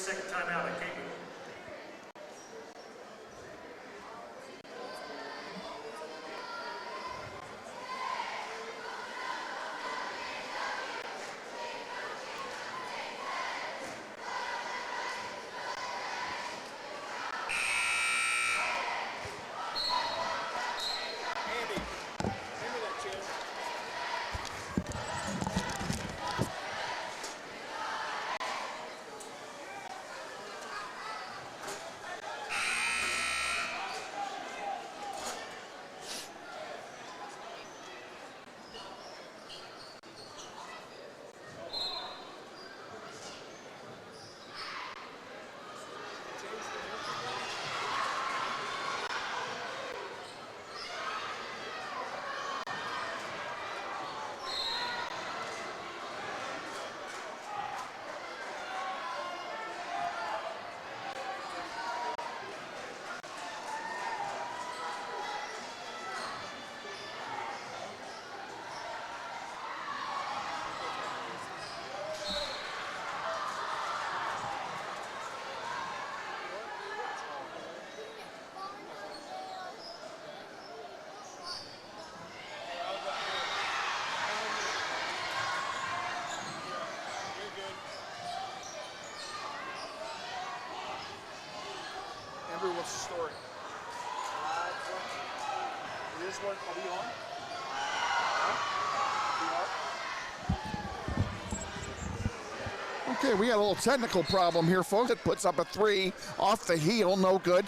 30-second timeout at Kapaun. What's the story? It is what, are we on? Huh? Okay, we got a little technical problem here, folks. It puts up a three off the heel, no good.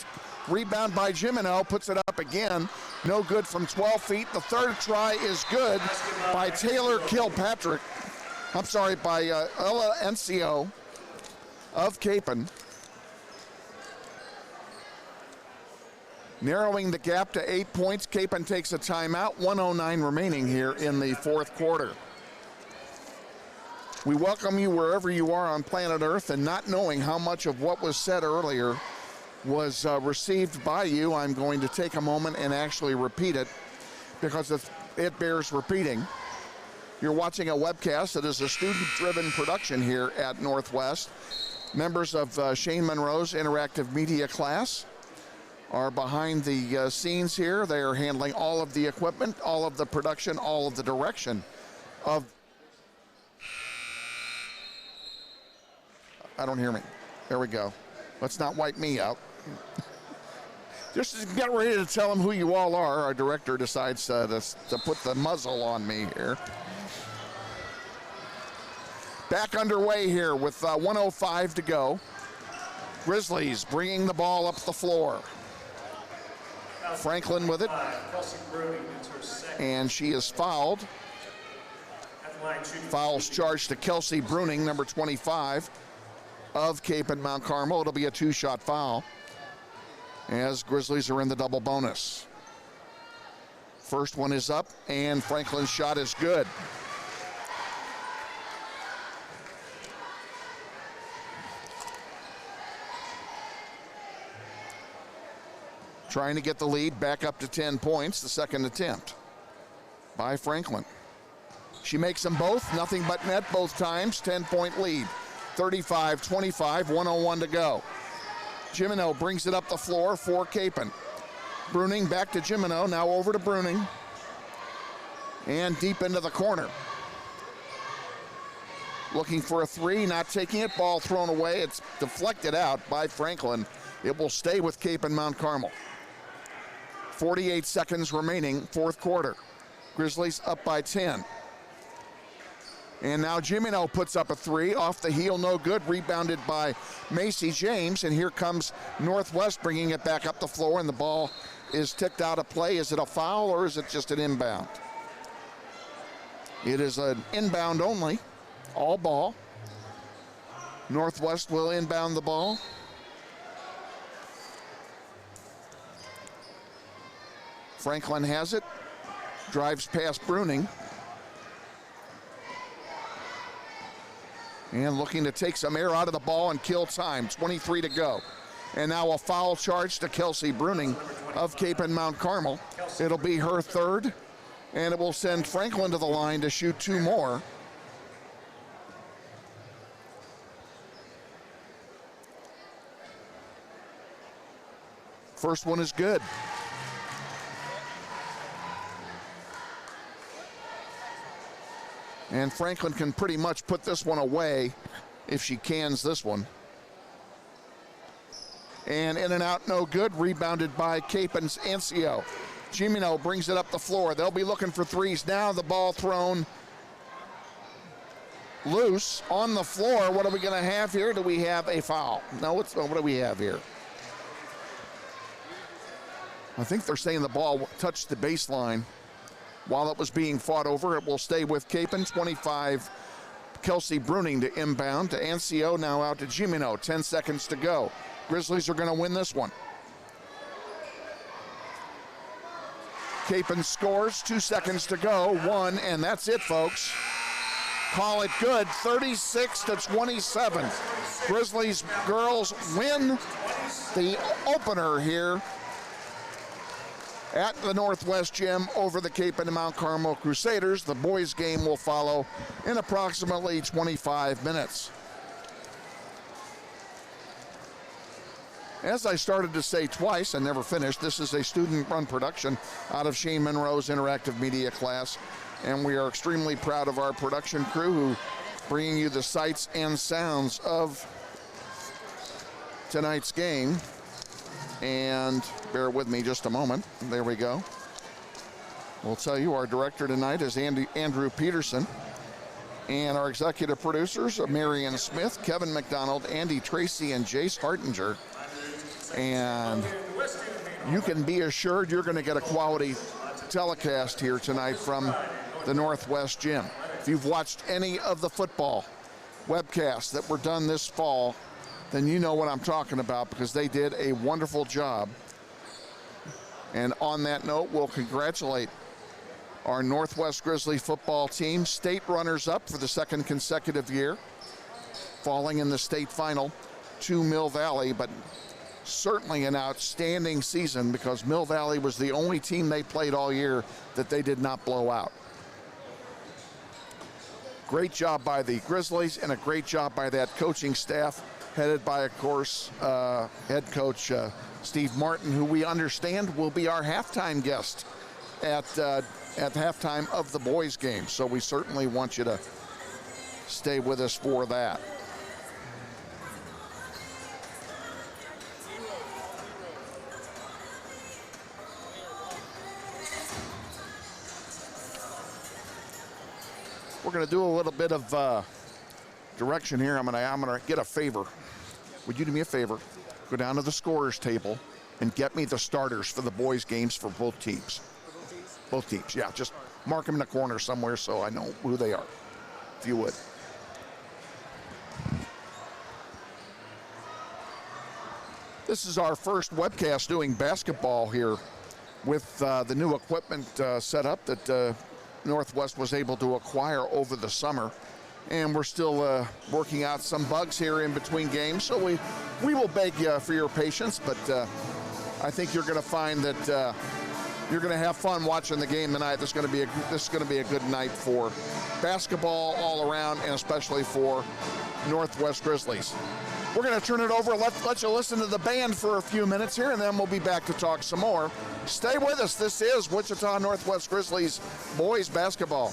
Rebound by Jimeno, puts it up again. No good from 12 feet. The third try is good by Taylor Kilpatrick. I'm sorry, by Ella Encio of Kapaun. Narrowing the gap to 8 points. Kapaun takes a timeout. 1:09 remaining here in the fourth quarter. We welcome you wherever you are on planet Earth, and not knowing how much of what was said earlier was received by you, I'm going to take a moment and actually repeat it because it bears repeating. You're watching a webcast that is a student-driven production here at Northwest. Members of Shane Monroe's interactive media class are behind the scenes here. They are handling all of the equipment, all of the production, all of the direction of... I don't hear me. There we go. Let's not wipe me out. Just get ready to tell them who you all are. Our director decides to put the muzzle on me here. Back underway here with 1:05 to go. Grizzlies bringing the ball up the floor. Franklin with it, and she is fouled. Fouls charged to Kelsey Bruning, number 25 of Kapaun Mount Carmel. It'll be a two-shot foul as Grizzlies are in the double bonus. First one is up, and Franklin's shot is good. Trying to get the lead back up to 10 points, the second attempt by Franklin. She makes them both, nothing but net both times, 10-point lead. 35-25, 1:01 to go. Jimeno brings it up the floor for Kapaun. Bruning back to Jimeno, now over to Bruning. And deep into the corner. Looking for a three, not taking it, ball thrown away. It's deflected out by Franklin. It will stay with Kapaun Mount Carmel. 48 seconds remaining, fourth quarter. Grizzlies up by 10. And now Jimeno puts up a three, off the heel, no good, rebounded by Macy James, and here comes Northwest bringing it back up the floor, and the ball is ticked out of play. Is it a foul or is it just an inbound? It is an inbound only, all ball. Northwest will inbound the ball. Franklin has it, drives past Bruning. And looking to take some air out of the ball and kill time, 23 to go. And now a foul charge to Kelsey Bruning of Kapaun Mount Carmel. It'll be her third, and it will send Franklin to the line to shoot two more. First one is good. And Franklin can pretty much put this one away if she cans this one. And in and out, no good. Rebounded by Kapaun's Ancio. Gimino brings it up the floor. They'll be looking for threes now. The ball thrown loose on the floor. What are we going to have here? Do we have a foul? No, what do we have here? I think they're saying the ball touched the baseline while it was being fought over. It will stay with Kapaun. 25, Kelsey Bruning to inbound to Ancio, now out to Gimino. 10 seconds to go. Grizzlies are going to win this one. Kapaun scores, 2 seconds to go. One, and that's it, folks. Call it good, 36-27. Grizzlies girls win the opener here at the Northwest Gym over the Kapaun and Mount Carmel Crusaders. The boys' game will follow in approximately 25 minutes. As I started to say twice and never finished, this is a student-run production out of Shane Monroe's interactive media class, and we are extremely proud of our production crew who bringing you the sights and sounds of tonight's game. And bear with me just a moment. There we go. We'll tell you our director tonight is Andrew Peterson, and our executive producers are Marion Smith, Kevin McDonald, Andy Tracy, and Jace Hartinger. And you can be assured you're going to get a quality telecast here tonight from the Northwest Gym. If you've watched any of the football webcasts that were done this fall, then you know what I'm talking about, because they did a wonderful job. And on that note, we'll congratulate our Northwest Grizzly football team, state runners-up for the second consecutive year, falling in the state final to Mill Valley, but certainly an outstanding season because Mill Valley was the only team they played all year that they did not blow out. Great job by the Grizzlies and a great job by that coaching staff, headed by, of course, head coach Steve Martin, who we understand will be our halftime guest at halftime of the boys' game. So we certainly want you to stay with us for that. We're going to do a little bit of direction here. I'm gonna get a favor. Would you do me a favor? Go down to the scorers table and get me the starters for the boys' games for both teams. Both teams, yeah. Just mark them in the corner somewhere so I know who they are, if you would. This is our first webcast doing basketball here with the new equipment set up that Northwest was able to acquire over the summer. And we're still working out some bugs here in between games, so we will beg for your patience, but I think you're going to find that you're going to have fun watching the game tonight. This is going to be a good night for basketball all around, and especially for Northwest Grizzlies. We're going to turn it over, let you listen to the band for a few minutes here, and then we'll be back to talk some more. Stay with us. This is Wichita Northwest Grizzlies boys basketball.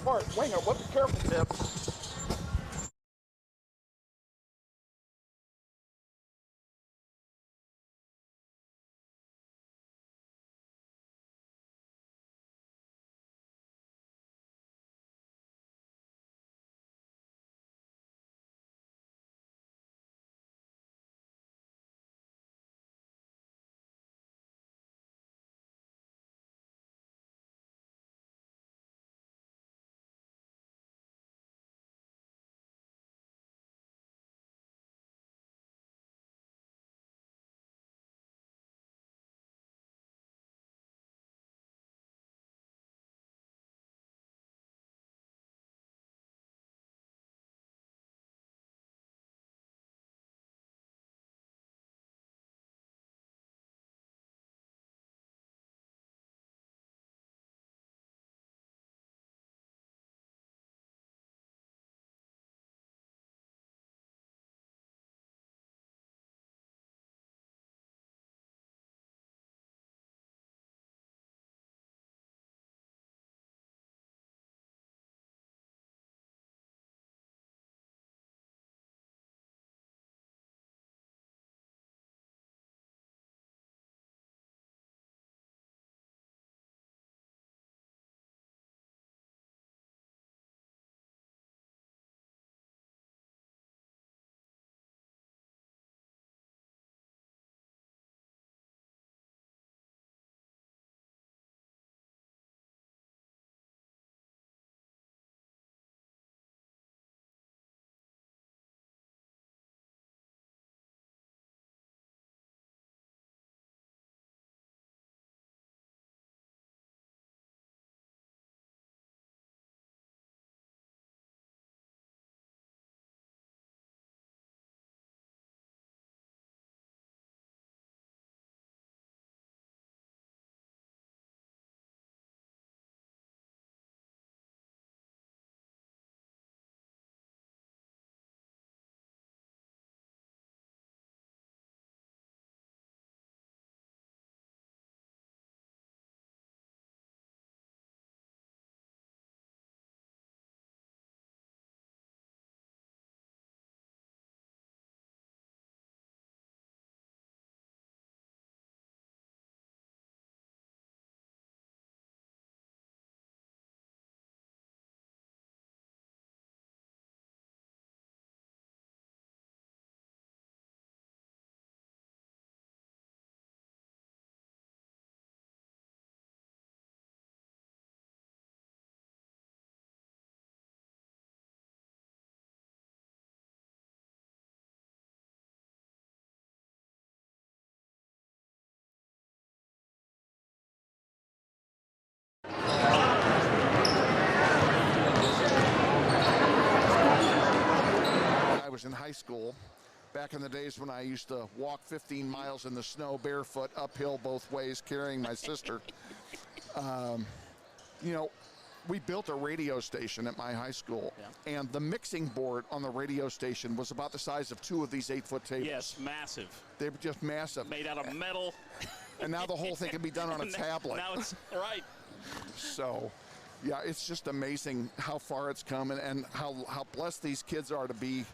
apart. Winger, what be careful, Tip. I was in high school, back in the days when I used to walk 15 miles in the snow barefoot, uphill both ways, carrying my sister. You know, we built a radio station at my high school, and the mixing board on the radio station was about the size of 2 of these 8-foot tables. Yes, massive. They were just massive. Made out of metal. And now the whole thing can be done on a tablet. Now it's right. So, yeah, it's just amazing how far it's come, and how blessed these kids are to be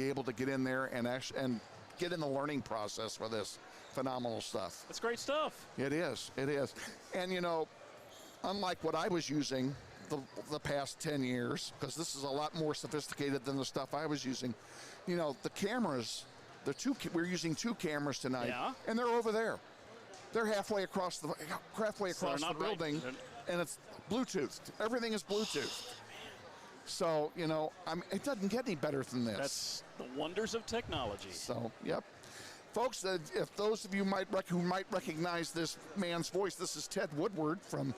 able to get in there and get in the learning process for this phenomenal stuff. That's great stuff. It is. It is. And, you know, unlike what I was using the past 10 years, because this is a lot more sophisticated than the stuff I was using, you know, the cameras, we're using 2 cameras tonight, and they're over there. They're halfway across the building, and it's Bluetooth. Everything is Bluetooth. So, you know, it doesn't get any better than this. That's the wonders of technology. So, yep. Folks, if those of you who might recognize this man's voice, this is Ted Woodward from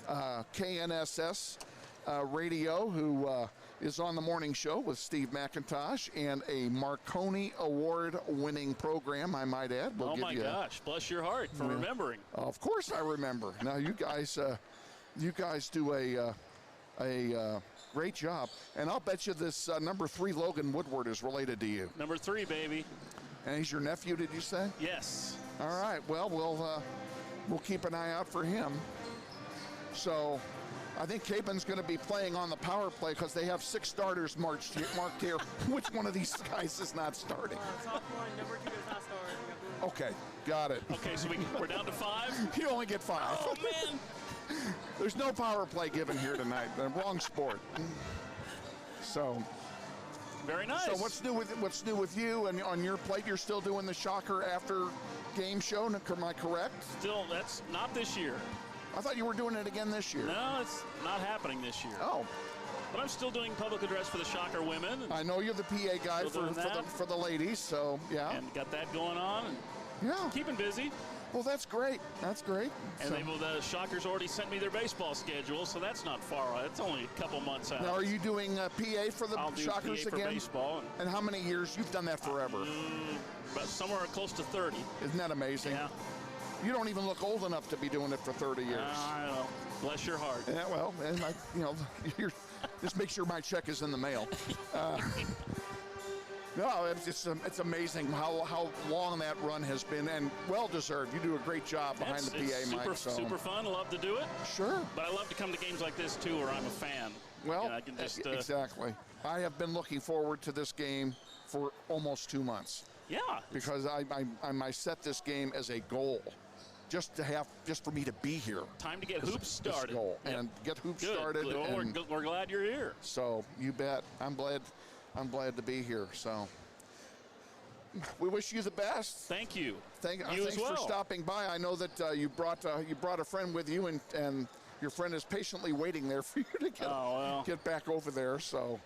KNSS Radio, who is on the morning show with Steve McIntosh, and a Marconi Award-winning program, I might add. Oh, my gosh. Bless your heart for remembering. Of course I remember. Now, you guys do a great job. And I'll bet you this number 3 Logan Woodward is related to you. Number 3, baby. And he's your nephew, did you say? Yes. All right. Well, we'll keep an eye out for him. So, I think Kapaun's going to be playing on the power play because they have 6 starters marked here. Which one of these guys is not starting? Sophomore, number 2 is not starting. Okay, got it. Okay, so we're down to 5. You only get 5. Oh man! There's no power play given here tonight. The wrong sport. So. Very nice. So what's new with you and on your plate? You're still doing the Shocker after game show. Am I correct? Still, that's not this year. I thought you were doing it again this year. No, it's not happening this year. Oh. But I'm still doing public address for the Shocker women. I know you're the PA guy for the ladies, so yeah. And got that going on. And yeah. Keeping busy. Well, that's great. That's great. And the Shockers already sent me their baseball schedule, so that's not far out. It's only a couple months out. Now, are you doing PA for the I'll do Shockers PA for again? baseball. And how many years? You've done that forever. But somewhere close to 30. Isn't that amazing? Yeah. You don't even look old enough to be doing it for 30 years. I know. Bless your heart. Yeah, well, and just make sure my check is in the mail. No, it's amazing how long that run has been, and well-deserved. You do a great job behind the PA, Mike. Super fun. Love to do it. Sure. But I love to come to games like this, too, where I'm a fan. Well, I can just, exactly. I have been looking forward to this game for almost 2 months. Yeah. Because I set this game as a goal. Just for me to be here. Time to get hoops started. Goal. Yep. And get hoops started. Well, we're glad you're here. So, you bet. I'm glad to be here. So, we wish you the best. Thank you. Thanks for stopping by. I know that you brought a friend with you, and your friend is patiently waiting there for you to get back over there. So,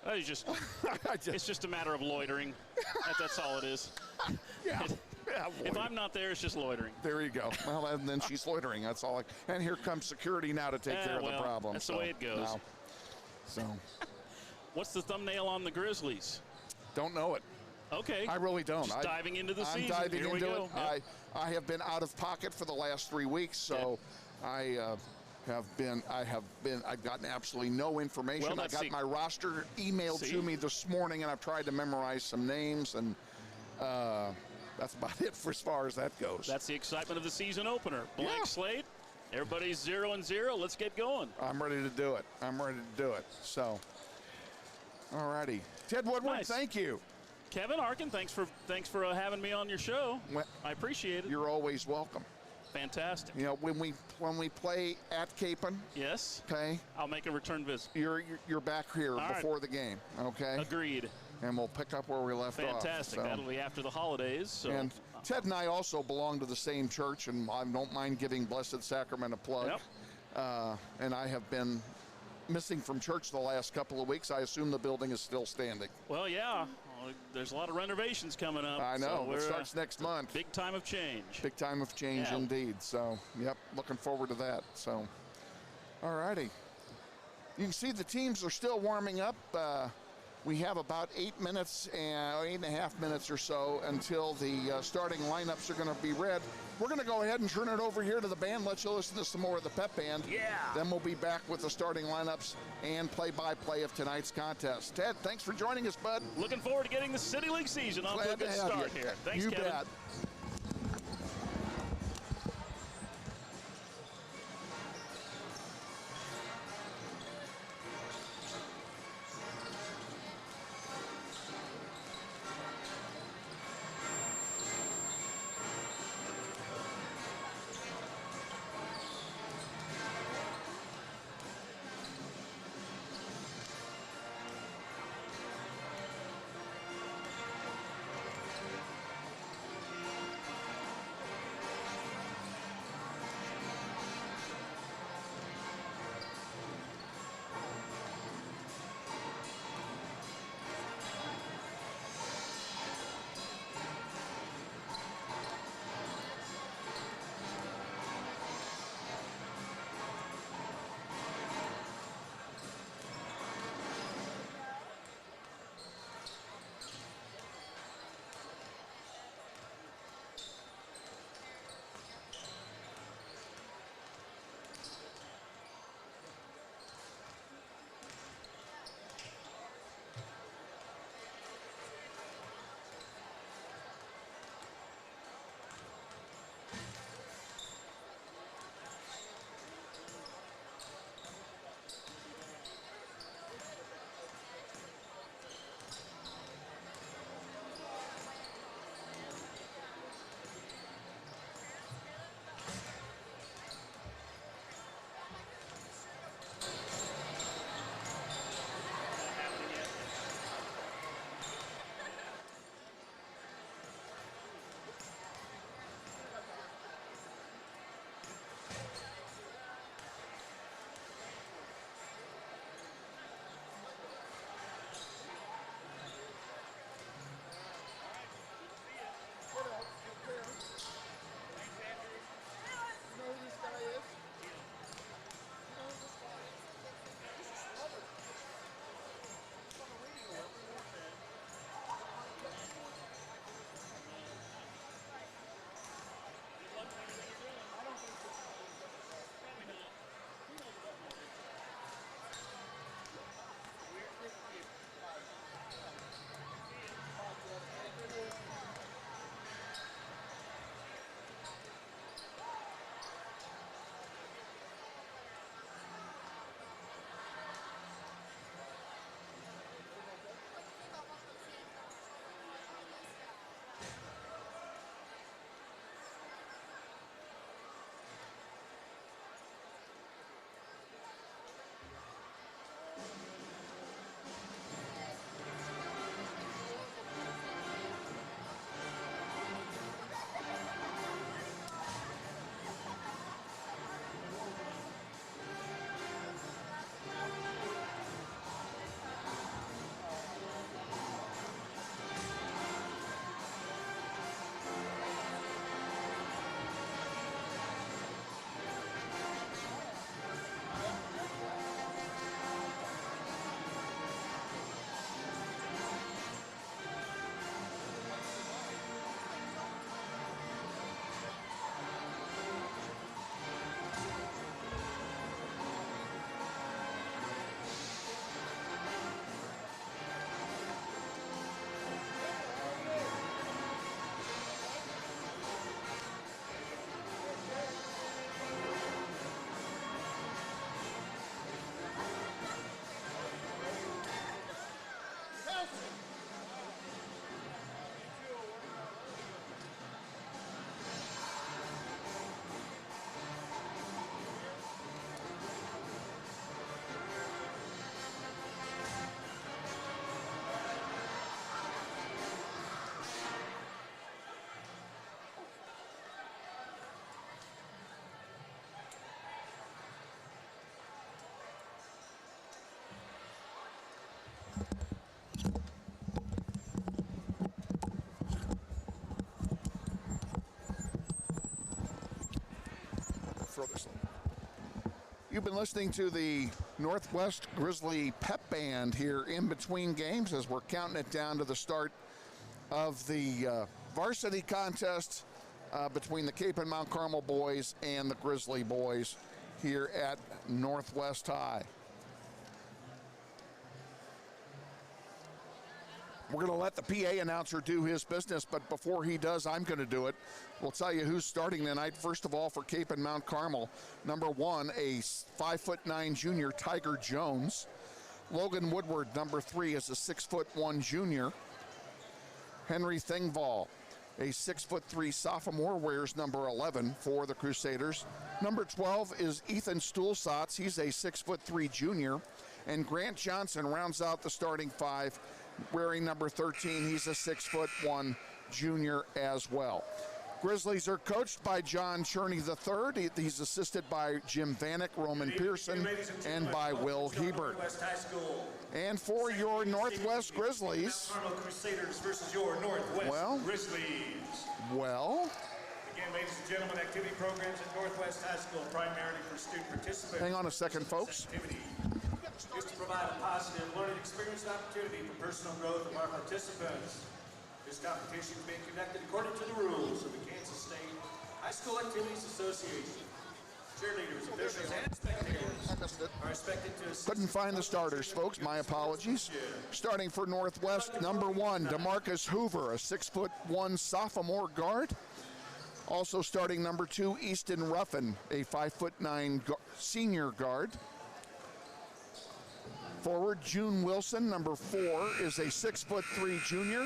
it's just a matter of loitering. That's all it is. Yeah. If I'm not there, it's just loitering. There you go. Well, and then she's loitering. That's all. And here comes security now to take care of the problem. That's the way it goes. No. So, what's the thumbnail on the Grizzlies? Don't know it. Okay. I really don't. Just diving into the season. I'm diving into it. Yep. I have been out of pocket for the last 3 weeks, so I've gotten absolutely no information. Well, I got my roster emailed to me this morning, and I've tried to memorize some names, and that's about it for as far as that goes. That's the excitement of the season opener. Blank slate. Everybody's 0-0. Let's get going. I'm ready to do it. So, all righty. Ted Woodward, Thank you. Kevin Arkin, thanks for having me on your show. Well, I appreciate it. You're always welcome. Fantastic. You know, when we play at Kapaun, yes, okay, I'll make a return visit. You're back here before the game, okay? Agreed. And we'll pick up where we left off. Fantastic. So. That'll be after the holidays. So. And Ted and I also belong to the same church, and I don't mind giving Blessed Sacrament a plug. Yep. And I have been missing from church the last couple of weeks. I assume the building is still standing. Well, yeah. Well, there's a lot of renovations coming up. I know. So it starts next month. Big time of change. Big time of change indeed. So, yep, looking forward to that. So, all righty. You can see the teams are still warming up. We have about 8.5 minutes or so until the starting lineups are going to be read. We're going to go ahead and turn it over here to the band, let you listen to some more of the pep band. Yeah. Then we'll be back with the starting lineups and play-by-play of tonight's contest. Ted, thanks for joining us, bud. Looking forward to getting the City League season off to a good start here. Thanks, Kevin. You bet. You've been listening to the Northwest Grizzly Pep Band here in between games as we're counting it down to the start of the varsity contest between the Cape and Mount Carmel boys and the Grizzly boys here at Northwest High. We're going to let the PA announcer do his business, but before he does, I'm going to do it. We'll tell you who's starting tonight. First of all, for Cape and Mount Carmel, number 1, a 5'9" junior, Tiger Jones. Logan Woodward, number 3, is a 6'1" junior. Henry Thingvall, a 6'3" sophomore, wears number 11 for the Crusaders. Number 12 is Ethan Stulsatz. He's a 6'3" junior. And Grant Johnson rounds out the starting 5, wearing number 13. He's a 6'1" junior as well. Grizzlies are coached by John Cherney III. He's assisted by Jim Vanek, Roman Pearson, and by Will Hebert. And for your Northwest Grizzlies, Carmel Crusaders versus your Northwest Grizzlies. Again, ladies and gentlemen, activity programs at Northwest High School primarily for student participants. Hang on a second, folks. Is to provide a positive learning experience and opportunity for personal growth of our participants. This competition is being conducted according to the rules of the Kansas State High School Activities Association. Cheerleaders, officials, and spectators are expected to assist. Couldn't find the starters, folks. My apologies. Starting for Northwest, number 1, DeMarcus Hoover, a 6'1" sophomore guard. Also starting number 2, Easton Ruffin, a 5'9" senior guard. Forward, June Wilson, number 4, is a 6'3" junior.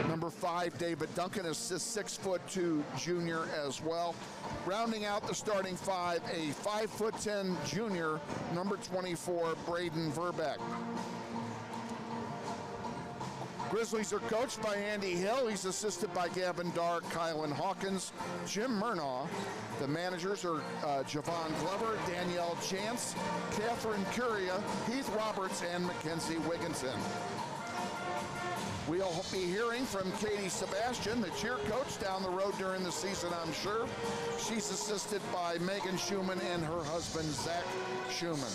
Number 5, David Duncan, is a 6'2" junior as well. Rounding out the starting 5, a 5'10" junior, number 24, Braden Verbeck. Grizzlies are coached by Andy Hill. He's assisted by Gavin Darr, Kylan Hawkins, Jim Murnaugh. The managers are Javon Glover, Danielle Chance, Catherine Curia, Heath Roberts, and Mackenzie Wigginson. We'll be hearing from Katie Sebastian, the cheer coach down the road during the season, I'm sure. She's assisted by Megan Schumann and her husband, Zach Schumann.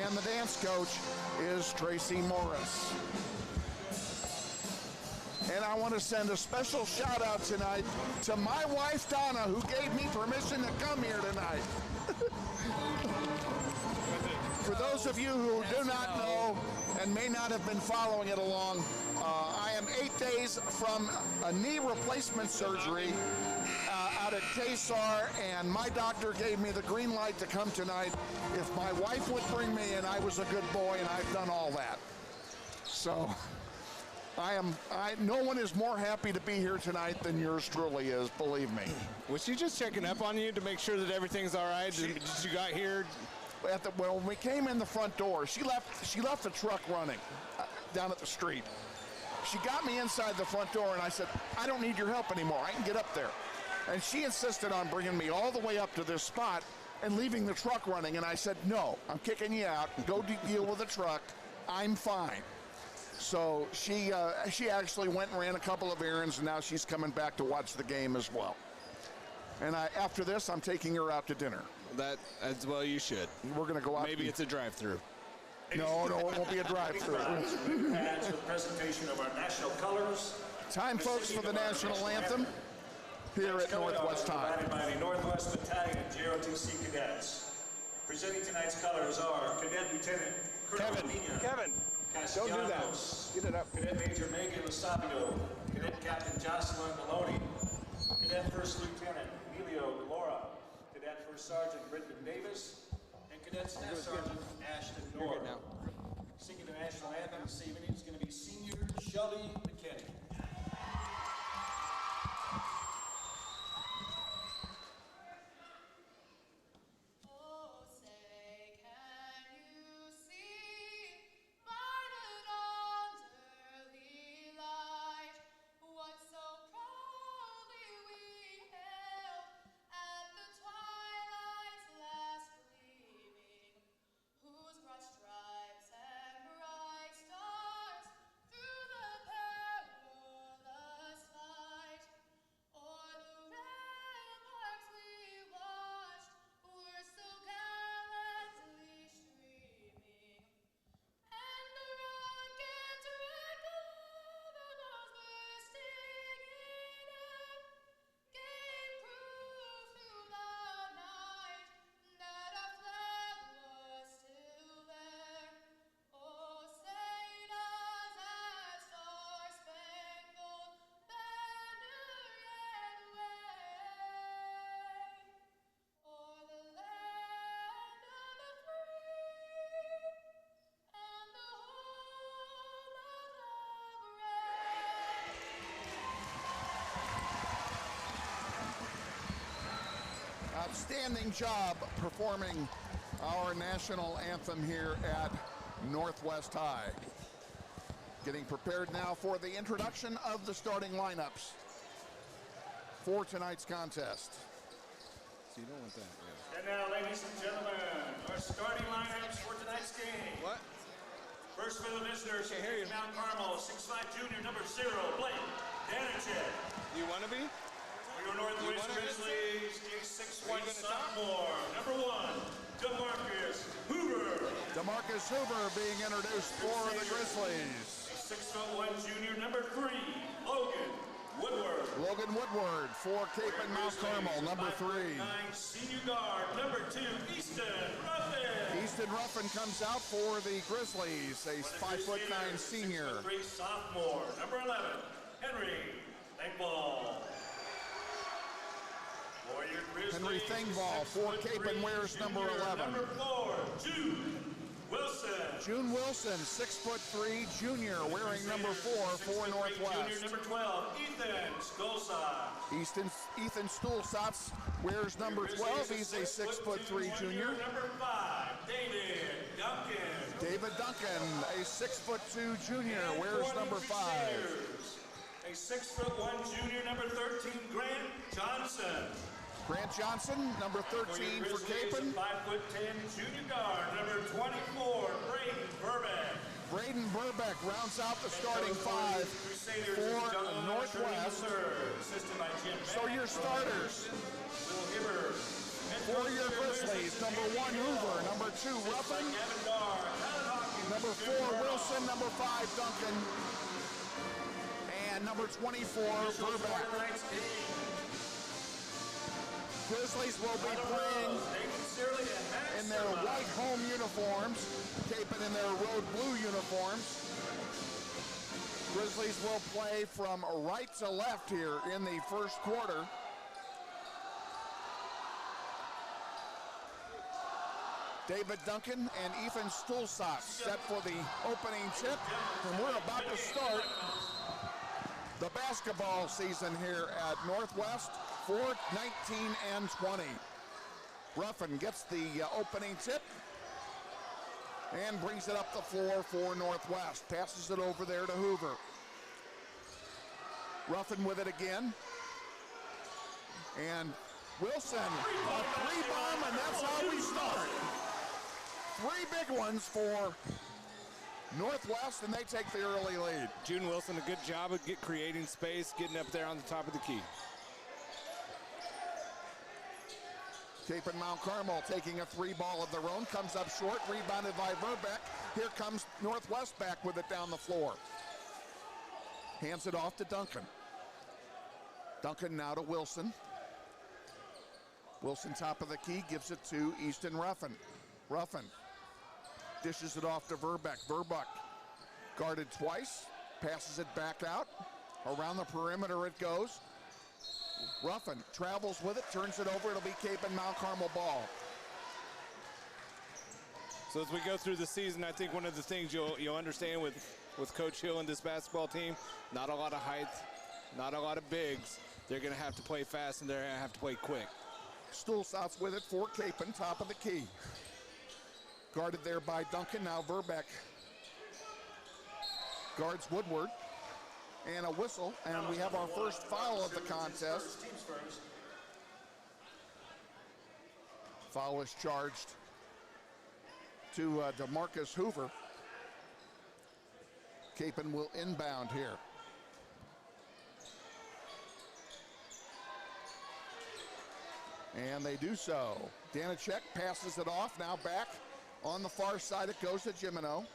And the dance coach is Tracy Morris. And I want to send a special shout out tonight to my wife, Donna, who gave me permission to come here tonight. For those of you who do not know and may not have been following it along, I am 8 days from a knee replacement surgery out at KSAR, and my doctor gave me the green light to come tonight if my wife would bring me, and I was a good boy, and I've done all that. So no one is more happy to be here tonight than yours truly is, believe me. Was she just checking up on you to make sure that everything's all right? Did you got here? When we came in the front door, she left the truck running down at the street. She got me inside the front door, and I said, I don't need your help anymore. I can get up there. And she insisted on bringing me all the way up to this spot and leaving the truck running. And I said, no, I'm kicking you out. Go deal with the truck. I'm fine. So she actually went and ran a couple of errands, and now she's coming back to watch the game as well. And after this, I'm taking her out to dinner. As well you should. We're going to go out. Maybe it's a drive-through. No, it won't be a drive-through. Pads for the presentation of our national colors. Time, folks, for the national anthem here at Northwest High. Provided by the Northwest Battalion of JROTC cadets. Presenting tonight's colors are Cadet Lieutenant Colonel Kevin, don't do that. Get it up. Cadet Major Megan Lasabio, Cadet Captain Jocelyn Maloney, Cadet First Lieutenant Emilio Laura, Cadet First Sergeant Brendan Davis, and Cadet Staff Sergeant Ashton Nord. Singing the national anthem this evening is going to be Senior Shelby McKinney. Strive outstanding job performing our national anthem here at Northwest High. Getting prepared now for the introduction of the starting lineups for tonight's contest. So you don't want that, yeah. And now, ladies and gentlemen, our starting lineups for tonight's game. What? First for the visitors, Can't hear you. Mount Carmel, 6'5" junior, number 0, Blake Danachek. You want to be? For your Northwest You wanna Grizzlies, a 6'1" Are you gonna talk? sophomore, number 1, DeMarcus Hoover. DeMarcus Hoover being introduced for the Grizzlies. A 6'1" junior, number 3, Logan Woodward. Logan Woodward for Cape and Mount Carmel, number 3. 5'9" senior guard, number 2, Easton Ruffin. Easton Ruffin comes out for the Grizzlies, a 5'9" senior. 6'3" sophomore, number 11, Henry Thankball. For your Grizzlies, Henry Thingvall for Cape and wears number 11. Number 4, Jude Wilson. June Wilson, 6'3" junior, wearing number 4 for 6'3" Northwest. Junior, number 12, Ethan Skolsa. Ethan Stulsatz wears number 12. He's a 6'3" junior. Number 5, David Duncan. David Duncan, a 6'2" junior, wears number 5. A 6'1" junior, number 13, Grant Johnson. Grant Johnson, number 13 for Capen. 5'10" junior guard, number 24, Braden Burbank. Braden Burbeck rounds out the starting 5 for Northwest. Assisted by Jim So your starters Will Hibbert. for your Grizzlies, number 1 Hoover, number 2 Ruffin, Gavin Dar, Alan Hawkins, number 4 Wilson, number 5 Duncan, and number 24 Burbeck. tonight's game. Grizzlies will be playing in their white home uniforms, Capen in their road blue uniforms. Grizzlies will play from right to left here in the first quarter. David Duncan and Ethan Stulsatz set for the opening tip, and we're about to start the basketball season here at Northwest for 19 and 20. Ruffin gets the opening tip and brings it up the floor for Northwest. Passes it over there to Hoover. Ruffin with it again. And Wilson, a 3-bomb, and that's how we start. 3 big ones for Northwest, and they take the early lead. June Wilson, a good job of creating space, getting up there on the top of the key. Cape and Mount Carmel taking a 3-ball of their own, comes up short, rebounded by Verbeck. Here comes Northwest back with it down the floor. Hands it off to Duncan. Duncan now to Wilson. Wilson top of the key, gives it to Easton Ruffin. Ruffin dishes it off to Verbeck. Verbeck guarded twice, passes it back out. Around the perimeter it goes. Ruffin travels with it, turns it over. It'll be Cape and Mount Carmel ball. So as we go through the season, I think one of the things you'll understand with Coach Hill and this basketball team, not a lot of height, not a lot of bigs. They're going to have to play fast, and they're going to have to play quick. Stulsatz with it for Capen, top of the key. Guarded there by Duncan. Now Verbeck guards Woodward. And a whistle, and we have our first foul of the contest. Foul is charged to DeMarcus Hoover. Capen will inbound here. And they do so. Danachek passes it off, now back on the far side. It goes to Jimeno.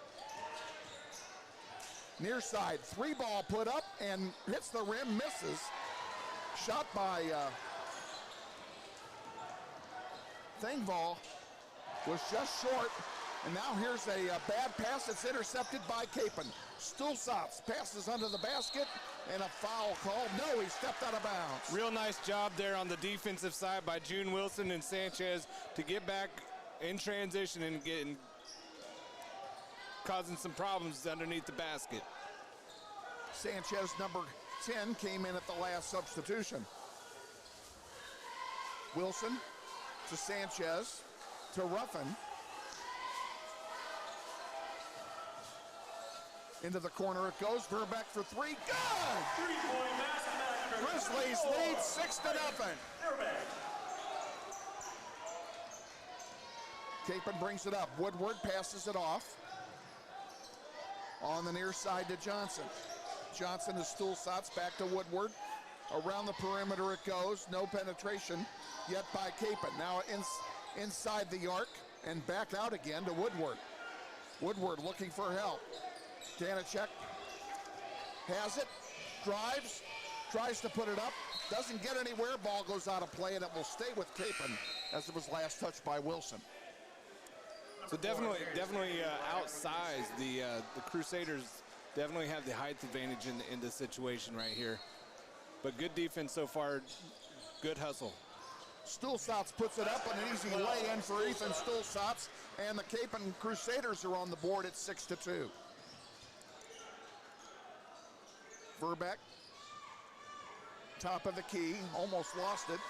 Near side, 3-ball put up and hits the rim, misses. Shot by Thingvall was just short. And now here's a bad pass that's intercepted by Capen. Stulsatz passes under the basket and a foul called. No, he stepped out of bounds. Real nice job there on the defensive side by June Wilson and Sanchez to get back in transition and causing some problems underneath the basket. Sanchez, number 10, came in at the last substitution. Wilson to Sanchez, to Ruffin. Into the corner it goes. Verbeck for three. Good! Three-point basket. Grizzlies lead 6-0. Kapaun brings it up. Woodward passes it off. On the near side to Johnson. Johnson is Stulsatz back to Woodward. Around the perimeter it goes. No penetration yet by Kapaun. Now inside the arc and back out again to Woodward. Woodward looking for help. Danacek has it, drives, tries to put it up, doesn't get anywhere. Ball goes out of play, and it will stay with Kapaun as it was last touched by Wilson. So definitely outsized. The Crusaders definitely have the height advantage in this situation right here. But good defense so far, good hustle. Stulsatz puts it up, and an easy lay-in for Ethan Stulsatz, and the Kapaun Crusaders are on the board at 6-2. Verbeck, top of the key, almost lost it.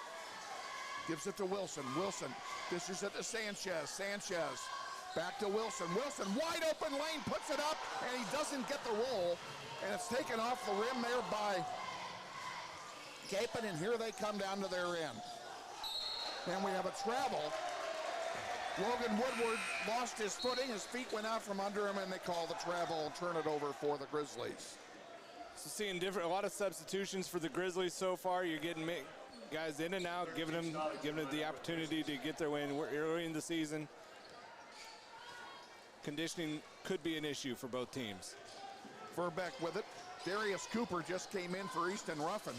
Gives it to Wilson. Wilson dishes it to Sanchez. Sanchez back to Wilson. Wilson, wide open lane, puts it up, and he doesn't get the roll. And it's taken off the rim there by Kapaun, and here they come down to their end. And we have a travel. Logan Woodward lost his footing. His feet went out from under him, and they call the travel, turn it over for the Grizzlies. So seeing a lot of substitutions for the Grizzlies so far. You're getting guys in and out, giving them the opportunity to get their win. We're early in the season. Conditioning could be an issue for both teams. Verbeck with it. Darius Cooper just came in for Easton Ruffin.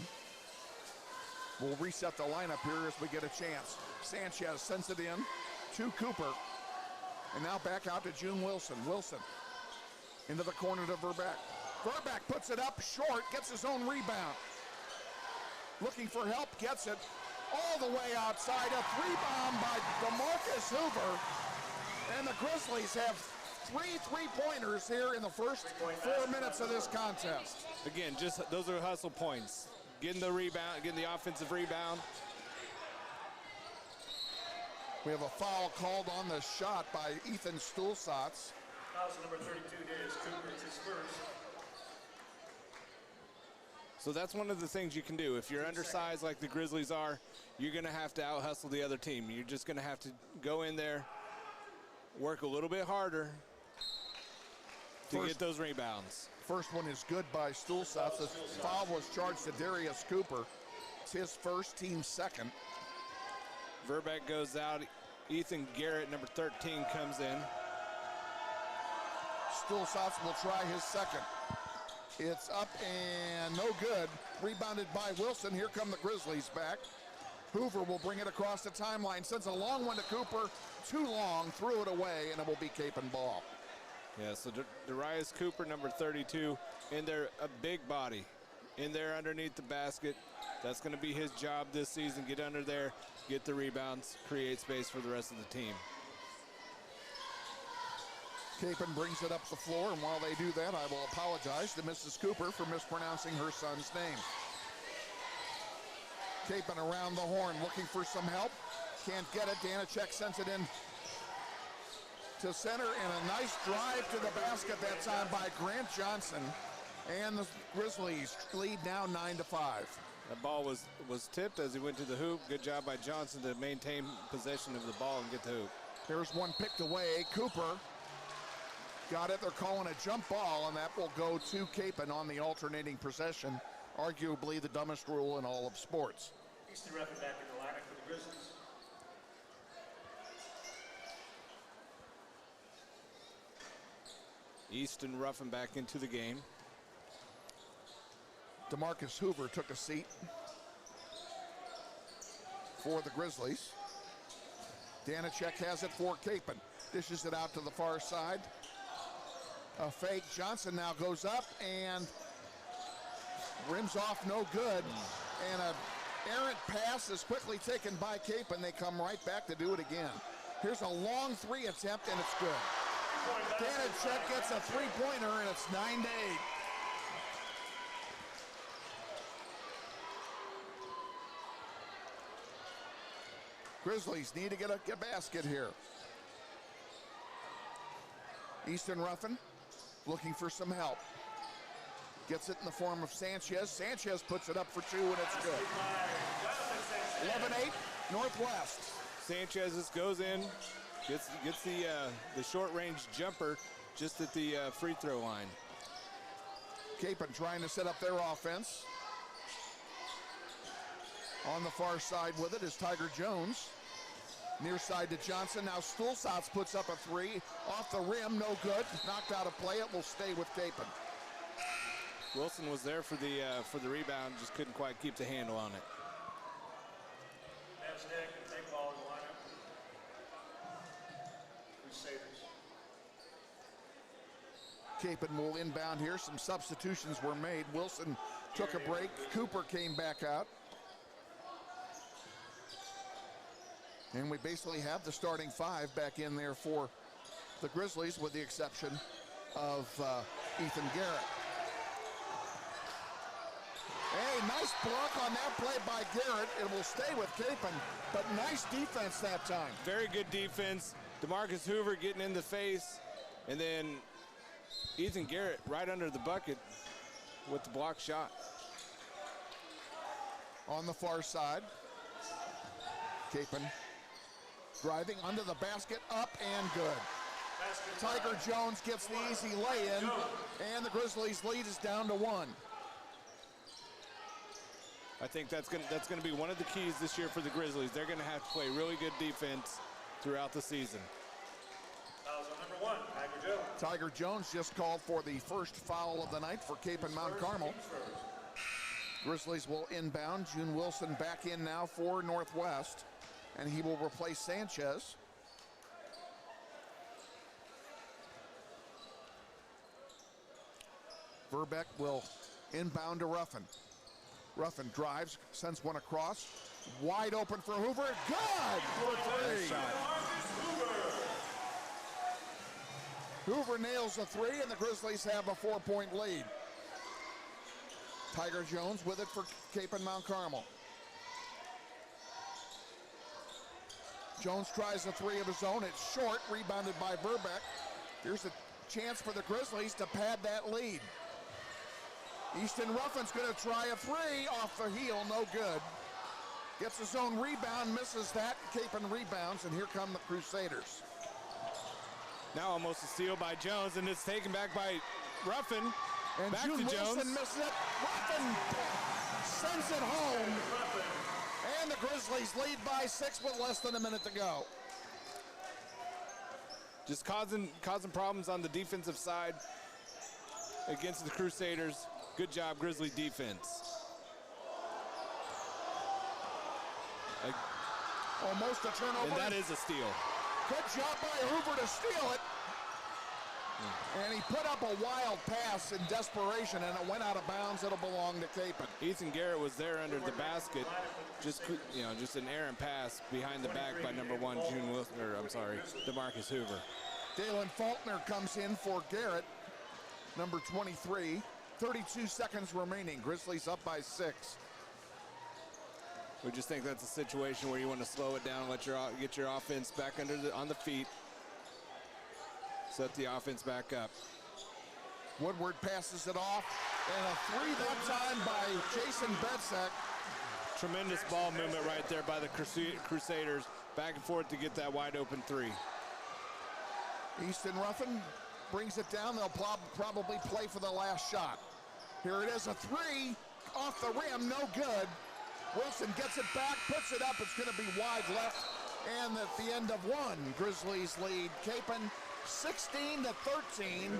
We'll reset the lineup here as we get a chance. Sanchez sends it in to Cooper. And now back out to June Wilson. Wilson into the corner to Verbeck. Verbeck puts it up short, gets his own rebound. Looking for help, gets it all the way outside. A three-bomb by DeMarcus Hoover. And the Grizzlies have three three-pointers here in the first 4 minutes of this contest. Again, just those are hustle points. Getting the rebound, getting the offensive rebound. We have a foul called on the shot by Ethan Stulsatz. Foul number 32, Darius Cooper. It's his first. So that's one of the things you can do. If you're undersized like the Grizzlies are, you're going to have to out-hustle the other team. You're just going to have to go in there, work a little bit harder to get those rebounds. First one is good by Stulsatz. The foul was charged to Darius Cooper. It's his first, team's second. Verbeck goes out. Ethan Garrett, number 13, comes in. Stulsatz will try his second. It's up and no good. Rebounded by Wilson. Here come the Grizzlies back. Hoover will bring it across the timeline. Sends a long one to Cooper. Too long. Threw it away, and it will be Kapaun ball. Yeah, so Darius Cooper, number 32, in there, a big body. In there underneath the basket. That's going to be his job this season. Get under there, get the rebounds, create space for the rest of the team. Kapaun brings it up the floor, and while they do that, I will apologize to Mrs. Cooper for mispronouncing her son's name. Kapaun around the horn, looking for some help. Can't get it. Danacek sends it in to center, and a nice drive to the basket that time by Grant Johnson. And the Grizzlies lead now 9-5. That ball was tipped as he went to the hoop. Good job by Johnson to maintain possession of the ball and get the hoop. There's one picked away. Cooper got it. They're calling a jump ball, and that will go to Kapaun on the alternating possession. Arguably the dumbest rule in all of sports. Easton Ruffin back in the lineup for the Grizzlies. Easton Ruffin back into the game. DeMarcus Hoover took a seat for the Grizzlies. Danacek has it for Kapaun. Dishes it out to the far side. A fake. Johnson now goes up and rims off, no good. And an errant pass is quickly taken by Kapaun. They come right back to do it again. Here's a long three attempt, and it's good. Danacek gets a three-pointer, and it's 9-8. Grizzlies need to get a basket here. Easton Ruffin looking for some help. Gets it in the form of Sanchez. Sanchez puts it up for 2, and it's good. 11-8, Northwest. Sanchez just goes in, gets the short-range jumper just at the free throw line. Kapaun trying to set up their offense. On the far side with it is Tiger Jones. Near side to Johnson. Now Stulsatz puts up a 3. Off the rim, no good. Knocked out of play. It will stay with Kapaun. Wilson was there for the rebound, just couldn't quite keep the handle on it. That's Nick, and take ball in the lineup. Crusaders. Kapaun will inbound here. Some substitutions were made. Wilson took a break. Cooper came back out. And we basically have the starting 5 back in there for the Grizzlies, with the exception of Ethan Garrett. Hey, nice block on that play by Garrett. It will stay with Kapaun, but nice defense that time. Very good defense. DeMarcus Hoover getting in the face, and then Ethan Garrett right under the bucket with the block shot. On the far side, Kapaun driving under the basket, up and good. Tiger Jones gets the easy lay-in, and the Grizzlies' lead is down to 1. I think that's gonna be one of the keys this year for the Grizzlies. They're gonna have to play really good defense throughout the season. Fouls on number 1, Tiger Jones. Tiger Jones just called for the first foul of the night for Kapaun Mount Carmel. Grizzlies will inbound. June Wilson back in now for Northwest, and he will replace Sanchez. Verbeck will inbound to Ruffin. Ruffin drives, sends one across. Wide open for Hoover. Good for 3. Hoover nails a 3, and the Grizzlies have a 4-point lead. Tiger Jones with it for Kapaun Mount Carmel. Jones tries a 3 of his own. It's short, rebounded by Verbeck. Here's a chance for the Grizzlies to pad that lead. Easton Ruffin's going to try a 3 off the heel, no good. Gets his own rebound, misses that. Kapaun rebounds, and here come the Crusaders. Now almost a steal by Jones, and it's taken back by Ruffin. And back June to Wilson Jones. misses it. Ruffin sends it home. And the Grizzlies lead by 6 with less than a minute to go. Just causing problems on the defensive side against the Crusaders. Good job, Grizzly defense. Almost a turnover. And that is a steal. Good job by Hoover to steal it. And he put up a wild pass in desperation, and it went out of bounds. It'll belong to Kapaun. Ethan Garrett was there under the basket. Just an errant pass behind the back by number 1, June Wilson, or I'm sorry, DeMarcus Hoover. Dalen Faulkner comes in for Garrett, number 23. 32 seconds remaining. Grizzlies up by 6. We just think that's a situation where you want to slow it down, get your offense back on the feet, set the offense back up. Woodward passes it off, and a 3 that time by Jason Bedsek. Tremendous ball movement right there by the Crusaders, back and forth to get that wide open 3. Easton Ruffin brings it down. They'll probably play for the last shot. Here it is, a 3 off the rim, no good. Wilson gets it back, puts it up. It's going to be wide left, and at the end of 1, Grizzlies lead Kapaun 16-13. And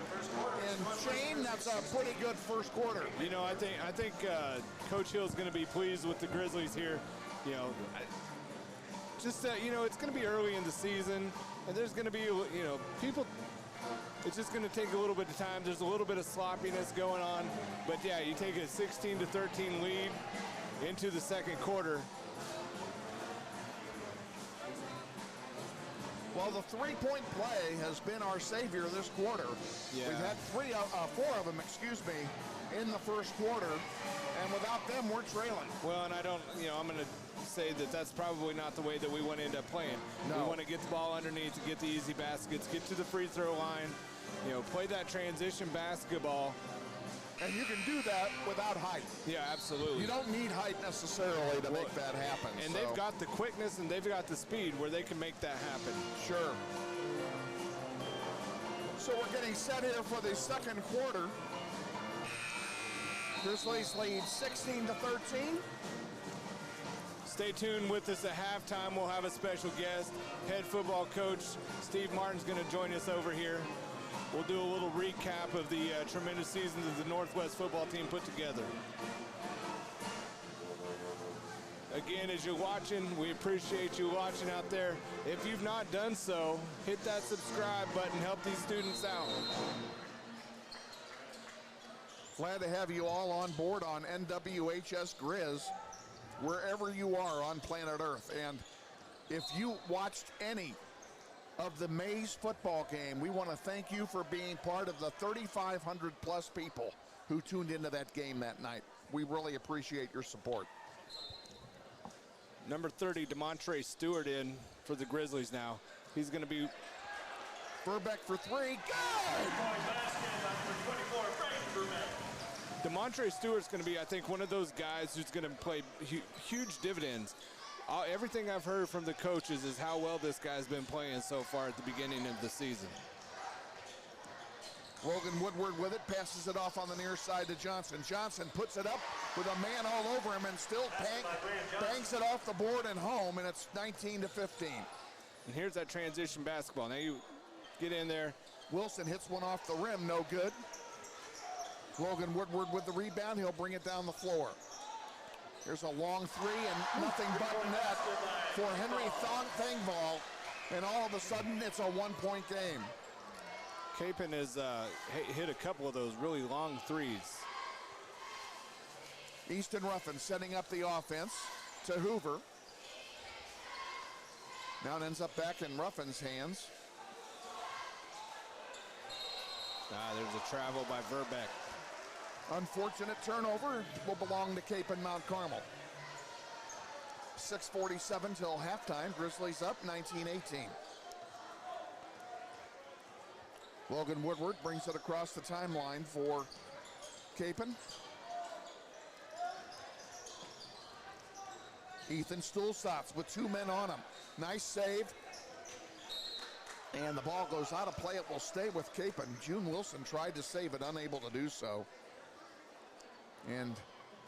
Shane, that's a pretty good first quarter. You know, I think Coach Hill's going to be pleased with the Grizzlies here. You know, it's going to be early in the season, and there's going to be, people. It's just going to take a little bit of time. There's a little bit of sloppiness going on, but yeah, you take a 16-13 lead into the second quarter. Well, the three-point play has been our savior this quarter. Yeah. We've had four of them, in the first quarter, and without them, we're trailing. Well, and I don't, I'm going to say that that's probably not the way that we want to end up playing. No. We want to get the ball underneath, to get the easy baskets, get to the free throw line, play that transition basketball. And you can do that without height. Yeah, absolutely. You don't need height necessarily to make that happen. And they've got the quickness and they've got the speed where they can make that happen. Sure. So we're getting set here for the second quarter. Grizzlies lead 16-13. Stay tuned with us at halftime. We'll have a special guest. Head football coach Steve Martin's going to join us over here. We'll do a little recap of the tremendous season that the Northwest football team put together. Again, as you're watching, we appreciate you watching out there. If you've not done so, hit that subscribe button. Help these students out. Glad to have you all on board on NWHS Grizz, wherever you are on planet Earth. And if you watched any of the Mays football game, we want to thank you for being part of the 3,500 plus people who tuned into that game that night. We really appreciate your support. Number 30, DeMontre Stewart in for the Grizzlies now. He's going to be... Verbeck for three. Good! DeMontre Stewart's going to be, I think, one of those guys who's going to play huge dividends. Everything I've heard from the coaches is how well this guy's been playing so far at the beginning of the season. Logan Woodward with it, passes it off on the near side to Johnson. Johnson puts it up with a man all over him and still bangs it off the board and home, and it's 19-15. And here's that transition basketball. Now you get in there. Wilson hits one off the rim, no good. Logan Woodward with the rebound. He'll bring it down the floor. Here's a long three and nothing but net for Henry Thangval. And all of a sudden, it's a one-point game. Kapaun has hit a couple of those really long threes. Easton Ruffin setting up the offense to Hoover. Now it ends up back in Ruffin's hands. There's a travel by Verbeck. Unfortunate turnover will belong to Kapaun Mount Carmel. 6:47 till halftime. Grizzlies up 19-18. Logan Woodward brings it across the timeline for Kapaun. Ethan Stulsatz with two men on him. Nice save. And the ball goes out of play. It will stay with Kapaun. June Wilson tried to save it, unable to do so. And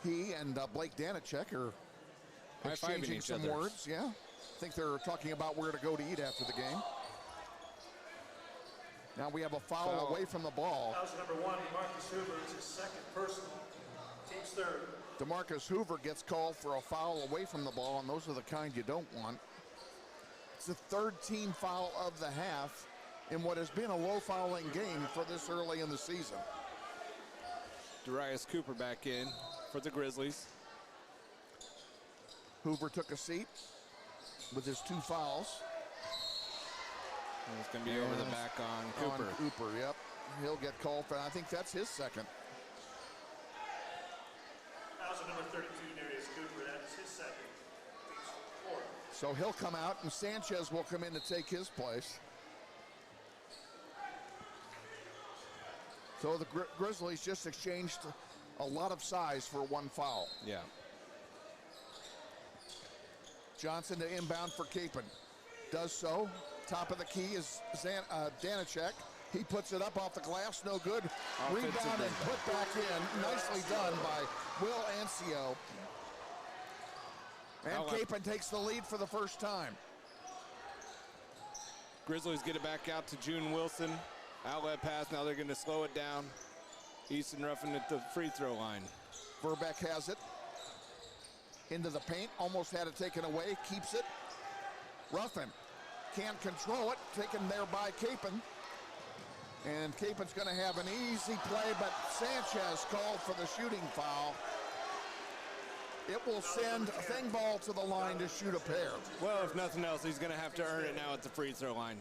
he and Blake Danicek are exchanging some words. Yeah, I think they're talking about where to go to eat after the game. Now we have a foul away from the ball. That was number 1, DeMarcus Hoover. It's his second personal. Team's third. DeMarcus Hoover gets called for a foul away from the ball, and those are the kind you don't want. It's the third team foul of the half in what has been a low fouling game for this early in the season. Darius Cooper back in for the Grizzlies. Hoover took a seat with his two fouls. And it's going to be over the back on Cooper. On Cooper, yep. He'll get called for, I think that's his second. That was number 32, Darius Cooper. That is his second. Fourth. So he'll come out, and Sanchez will come in to take his place. So the Grizzlies just exchanged a lot of size for one foul. Yeah. Johnson to inbound for Kapaun. Does so. Top of the key is Danicek. He puts it up off the glass, no good. Rebound and put back in. Nicely done by Will Ancio. And Kapaun takes the lead for the first time. Grizzlies get it back out to June Wilson. Outlet pass, now they're going to slow it down. Easton Ruffin at the free throw line. Verbeck has it. Into the paint, almost had it taken away, keeps it. Ruffin can't control it, taken there by Kapaun. And Kapaun's going to have an easy play, but Sanchez called for the shooting foul. it will send Thingvall to the line to shoot a pair. Well, if nothing else, he's going to have to earn it now at the free throw line.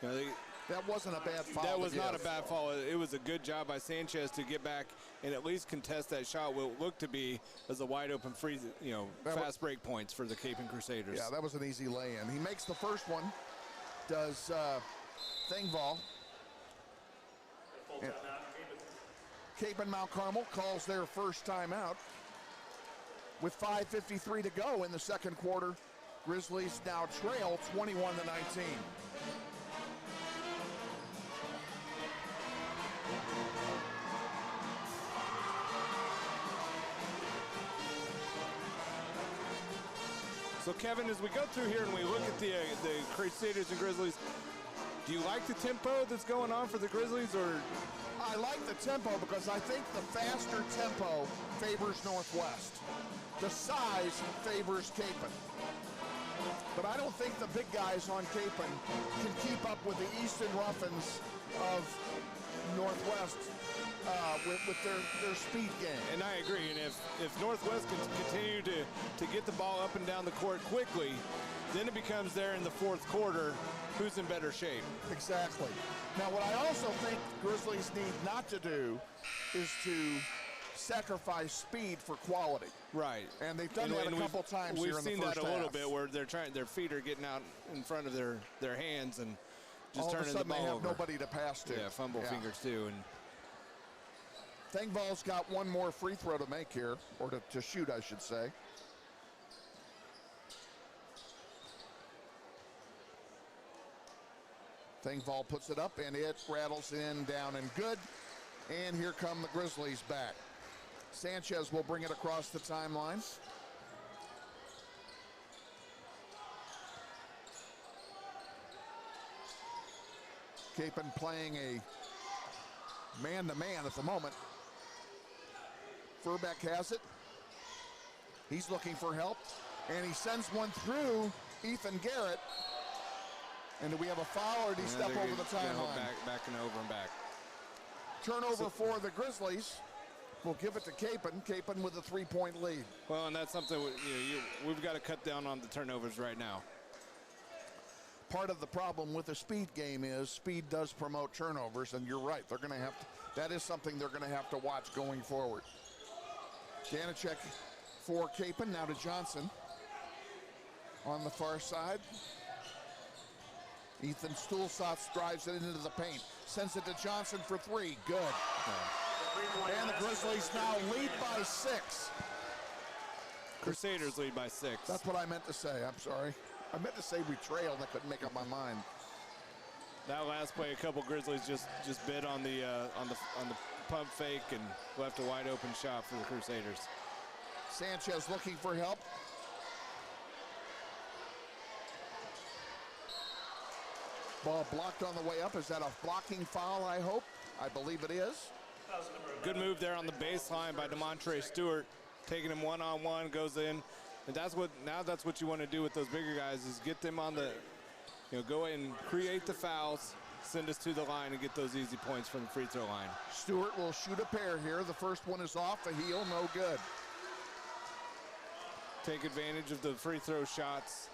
You know, That wasn't a bad foul. that was not a bad foul. It was a good job by Sanchez to get back and at least contest that shot. What looked to be as a wide open free, fast break points for the Kapaun Crusaders. Yeah, that was an easy lay-in. He makes the first one. Does Thingvall. Full timeout, Kapaun. Kapaun Mount Carmel calls their first timeout. With 5:53 to go in the second quarter, Grizzlies now trail 21-19. So, Kevin, as we go through here and we look at the Crusaders and Grizzlies, do you like the tempo that's going on for the Grizzlies, or? I like the tempo because I think the faster tempo favors Northwest. The size favors Kapaun. But I don't think the big guys on Kapaun can keep up with the Easton Ruffins of Northwest with their speed game. And I agree. And if Northwest can continue to get the ball up and down the court quickly, then it becomes there in the fourth quarter who's in better shape. Exactly. Now, what I also think Grizzlies need not to do is to sacrifice speed for quality. Right. And they've done that a couple times here in the first half. We've seen that a little bit where their feet are getting out in front of their hands and just all turning of a sudden the ball they have over. nobody to pass to. Yeah, fumble fingers too. And Thingvall's got one more free throw to make here, or to shoot, I should say. Thingvall puts it up, and it rattles in, down, and good. And here come the Grizzlies back. Sanchez will bring it across the timeline. Kapaun playing a man-to-man at the moment. Furbeck has it. He's looking for help, and he sends one through Ethan Garrett. And do we have a foul, or did he step over the timeline? Back and over and back. Turnover for the Grizzlies. We'll give it to Kapaun. Kapaun with a 3-point lead. Well, and that's something we've got to cut down on the turnovers right now. Part of the problem with the speed game is speed does promote turnovers, and you're right. They're going to have to. That is something they're going to have to watch going forward. Janacek for Kapaun. Now to Johnson on the far side. Ethan Stulsatz drives it into the paint. Sends it to Johnson for three. Good. And the Grizzlies now lead by 6. Crusaders lead by 6. That's what I meant to say. I'm sorry. I meant to say we trailed. I couldn't make up my mind. That last play, a couple Grizzlies just bid on the pump fake and left a wide open shot for the Crusaders. Sanchez looking for help. Ball blocked on the way up. Is that a blocking foul, I hope? I believe it is. Good move there on the baseline by DeMontre Stewart. Taking him one-on-one, goes in. And that's what you want to do with those bigger guys is get them on the, go and create the fouls, send us to the line and get those easy points from the free throw line. Stewart will shoot a pair here. The first one is off the heel, no good. Take advantage of the free throw shots.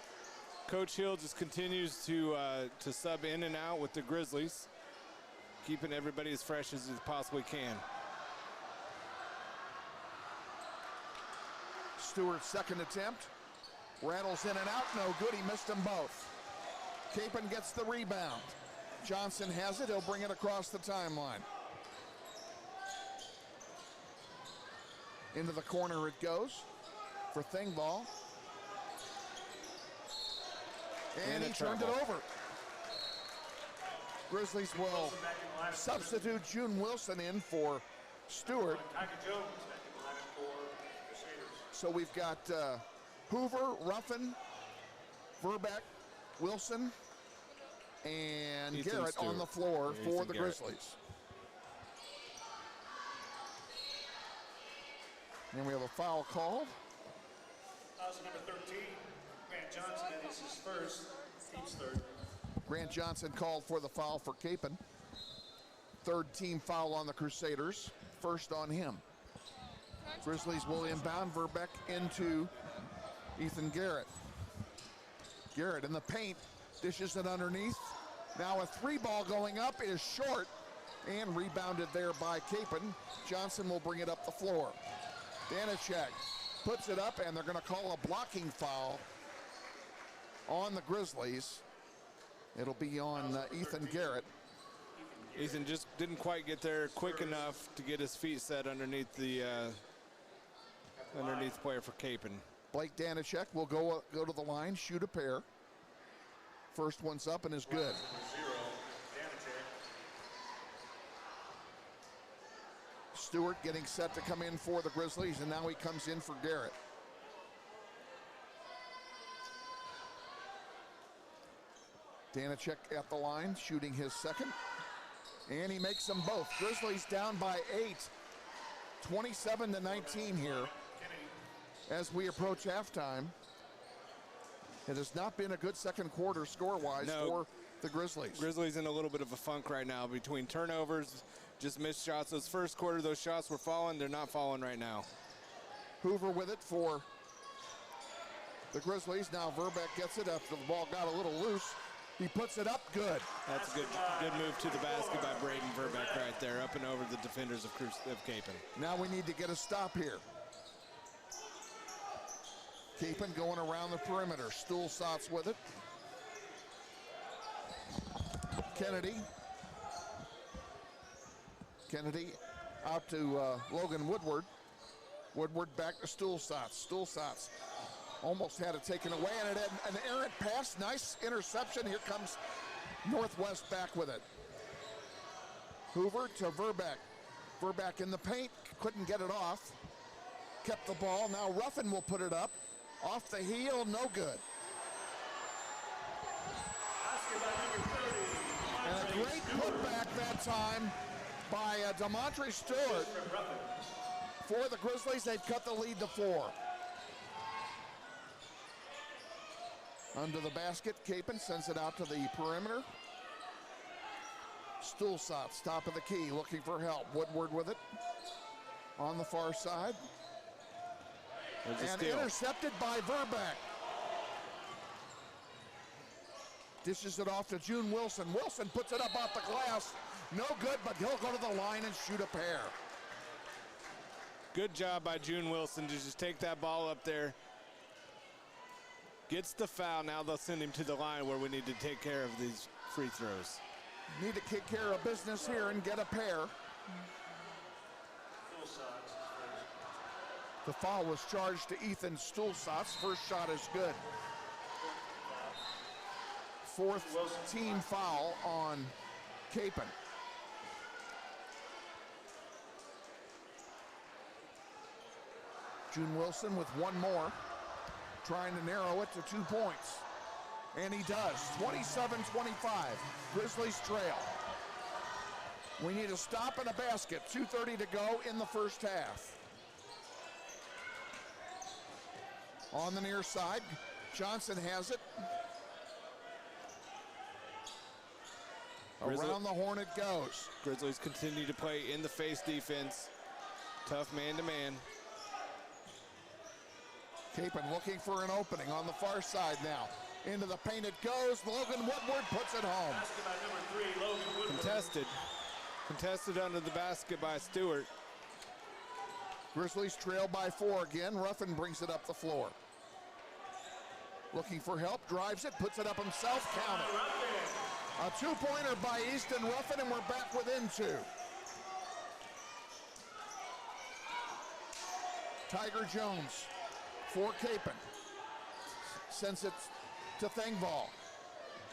Coach Hill just continues to sub in and out with the Grizzlies, keeping everybody as fresh as he possibly can. Stewart's second attempt. Rattles in and out, no good. He missed them both. Kapaun gets the rebound. Johnson has it. He'll bring it across the timeline. Into the corner it goes for Thingvall. And he turned it over. Grizzlies will substitute June Wilson in for Stewart. So we've got Hoover, Ruffin, Verbeck, Wilson, and Ethan Garrett Stewart on the floor for the Garrett. Grizzlies. And we have a foul called. Foul number 13, Grant Johnson. That is his first. Team's third. Grant Johnson called for the foul for Kapaun. Third team foul on the Crusaders. First on him. Grizzlies will inbound. Verbeck into Ethan Garrett. Garrett in the paint, dishes it underneath. Now a 3-ball going up is short and rebounded there by Kapaun. Johnson will bring it up the floor. Danacek puts it up, and they're going to call a blocking foul on the Grizzlies. It'll be on Ethan Garrett. Ethan just didn't quite get there quick enough to get his feet set underneath the player for Kapaun. Blake Danacek will go to the line, shoot a pair. First one's up and is good. Stewart getting set to come in for the Grizzlies, and now he comes in for Garrett. Danacek at the line, shooting his second. And he makes them both. Grizzlies down by 8. 27-19 here as we approach halftime. It has not been a good second quarter score-wise for the Grizzlies. Grizzlies in a little bit of a funk right now between turnovers, just missed shots. Those first quarter, those shots were falling. They're not falling right now. Hoover with it for the Grizzlies. Now Verbeck gets it after the ball got a little loose. He puts it up, good. That's a good move to the basket by Braden Verbeck right there, up and over the defenders of Kapaun. Now we need to get a stop here. Kapaun going around the perimeter. Stulsatz with it. Kennedy out to Logan Woodward. Woodward back to Stulsatz. Stulsatz almost had it taken away, and it had an errant pass. Nice interception. Here comes Northwest back with it. Hoover to Verbeck. Verbeck in the paint, couldn't get it off. Kept the ball. Now Ruffin will put it up. Off the heel, no good. And a great putback that time by Demontre Stewart. For the Grizzlies, they've cut the lead to 4. Under the basket, Kapaun sends it out to the perimeter. Stulsatz, top of the key, looking for help. Woodward with it on the far side. And intercepted by Verbeck. Dishes it off to June Wilson. Wilson puts it up off the glass. No good, but he'll go to the line and shoot a pair. Good job by June Wilson to just take that ball up there. Gets the foul. Now they'll send him to the line where we need to take care of these free throws. Need to kick care of business here and get a pair. The foul was charged to Ethan Stulsatz. First shot is good. Fourth team foul on Kapaun. June Wilson with one more, trying to narrow it to 2 points. And he does, 27-25, Grizzlies trail. We need a stop and a basket, 2:30 to go in the first half. On the near side, Johnson has it. Around the horn it goes. Grizzlies continue to play in the face defense. Tough man-to-man. Kapaun looking for an opening on the far side now. Into the paint it goes. Logan Woodward puts it home. Contested under the basket by Stewart. Grizzlies trail by 4 again. Ruffin brings it up the floor. Looking for help, drives it, puts it up himself, count it. A 2-pointer by Easton Ruffin, and we're back within 2. Tiger Jones for Kapaun. Sends it to Thengvall.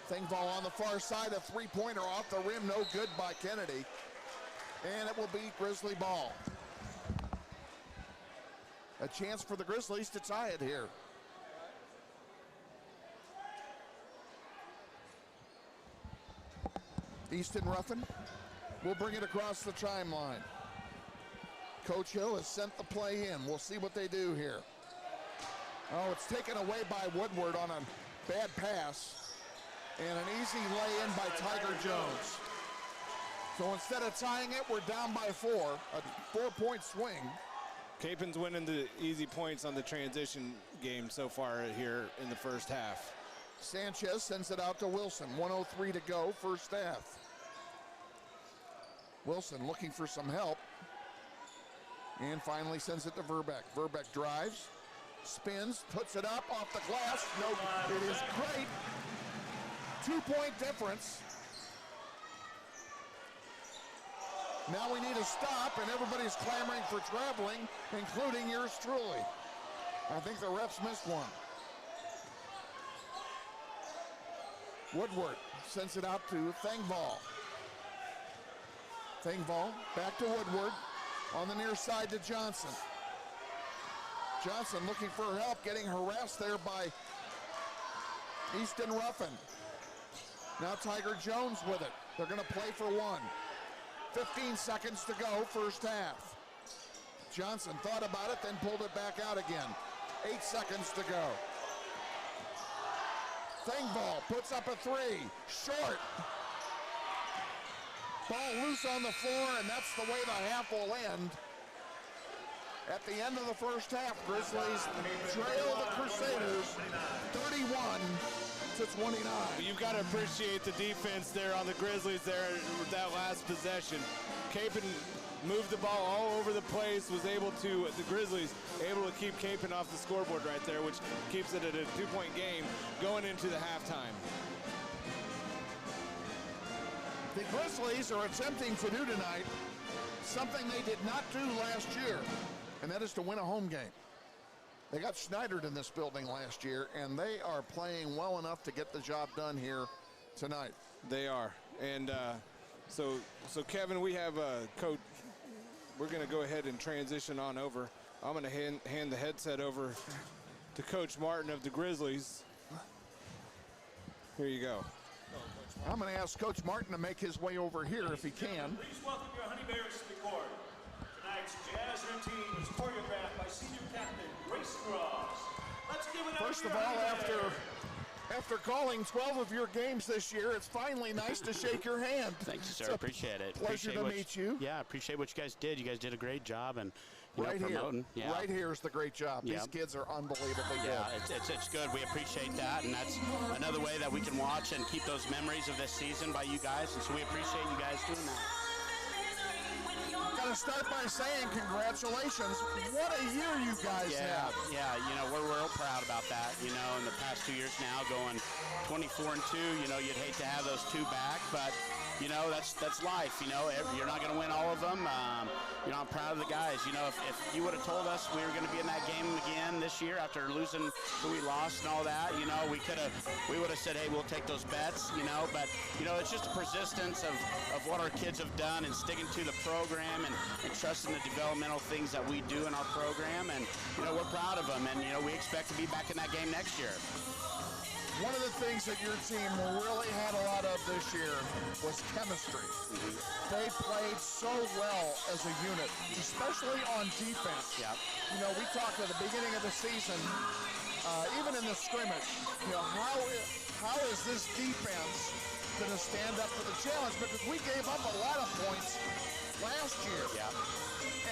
Thengvall on the far side, a 3-pointer off the rim, no good by Kennedy. And it will be Grizzly ball. A chance for the Grizzlies to tie it here. Easton Ruffin will bring it across the timeline. Coach Hill has sent the play in. We'll see what they do here. Oh, it's taken away by Woodward on a bad pass. And an easy lay-in by Tiger Jones. So instead of tying it, we're down by 4. A 4-point swing Kapaun's winning the easy points on the transition game so far here in the first half. Sanchez sends it out to Wilson. 1:03 to go, first half. Wilson looking for some help. And finally sends it to Verbeck. Verbeck drives, spins, puts it up off the glass. No, it is great. 2-point difference. Now we need a stop, and everybody's clamoring for traveling, including yours truly. I think the refs missed one. Woodward sends it out to Thengvall. Thengvall back to Woodward on the near side to Johnson. Johnson looking for help, getting harassed there by Easton Ruffin. Now Tiger Jones with it. They're going to play for one. 15 seconds to go, first half. Johnson thought about it, then pulled it back out again. 8 seconds to go. Thengvall puts up a three, short. Ball loose on the floor, and that's the way the half will end. At the end of the first half, Grizzlies trail the Crusaders 31-29. You've got to appreciate the defense there on the Grizzlies there with that last possession. Kapaun moved the ball all over the place, was able to, the Grizzlies, able to keep Kapaun off the scoreboard right there, which keeps it at a 2-point game going into the halftime. The Grizzlies are attempting to do tonight something they did not do last year, and that is to win a home game. They got Schneidered in this building last year, and they are playing well enough to get the job done here tonight. They are. And so Kevin, we have Coach. We're going to go ahead and transition on over. I'm going to hand the headset over to Coach Martin of the Grizzlies. Here you go. I'm going to ask Coach Martin to make his way over here if he can. Please welcome your Honey Bears to the court. Tonight's jazz routine is choreographed by senior captain Grace Cross. Let's give it up. First of all, after calling 12 of your games this year, it's finally nice to shake your hand. Thank you, sir. Appreciate it. Pleasure to meet you. Yeah, appreciate what you guys did. You guys did a great job, and right promoting. Here, right here is the great job. Yeah. These kids are unbelievably good. Yeah, it's good. We appreciate that, and that's another way that we can watch and keep those memories of this season by you guys, and so we appreciate you guys doing that. Gotta start by saying congratulations. What a year you guys have. Yeah, we're real proud about that. In the past 2 years now, going 24-2. You'd hate to have those two back, but that's life. You're not going to win all of them. I'm proud of the guys. If you would have told us we were going to be in that game again this year after losing who we lost and all that, we would have said, hey, we'll take those bets. But it's just a persistence of what our kids have done and sticking to the program and trusting the developmental things that we do in our program. And we're proud of them. And we expect to be back in that game next year. One of the things that your team really had a lot of this year was chemistry. They played so well as a unit, especially on defense. Yep. We talked at the beginning of the season, even in the scrimmage, how is this defense going to stand up to the challenge? Because we gave up a lot of points last year. Yeah.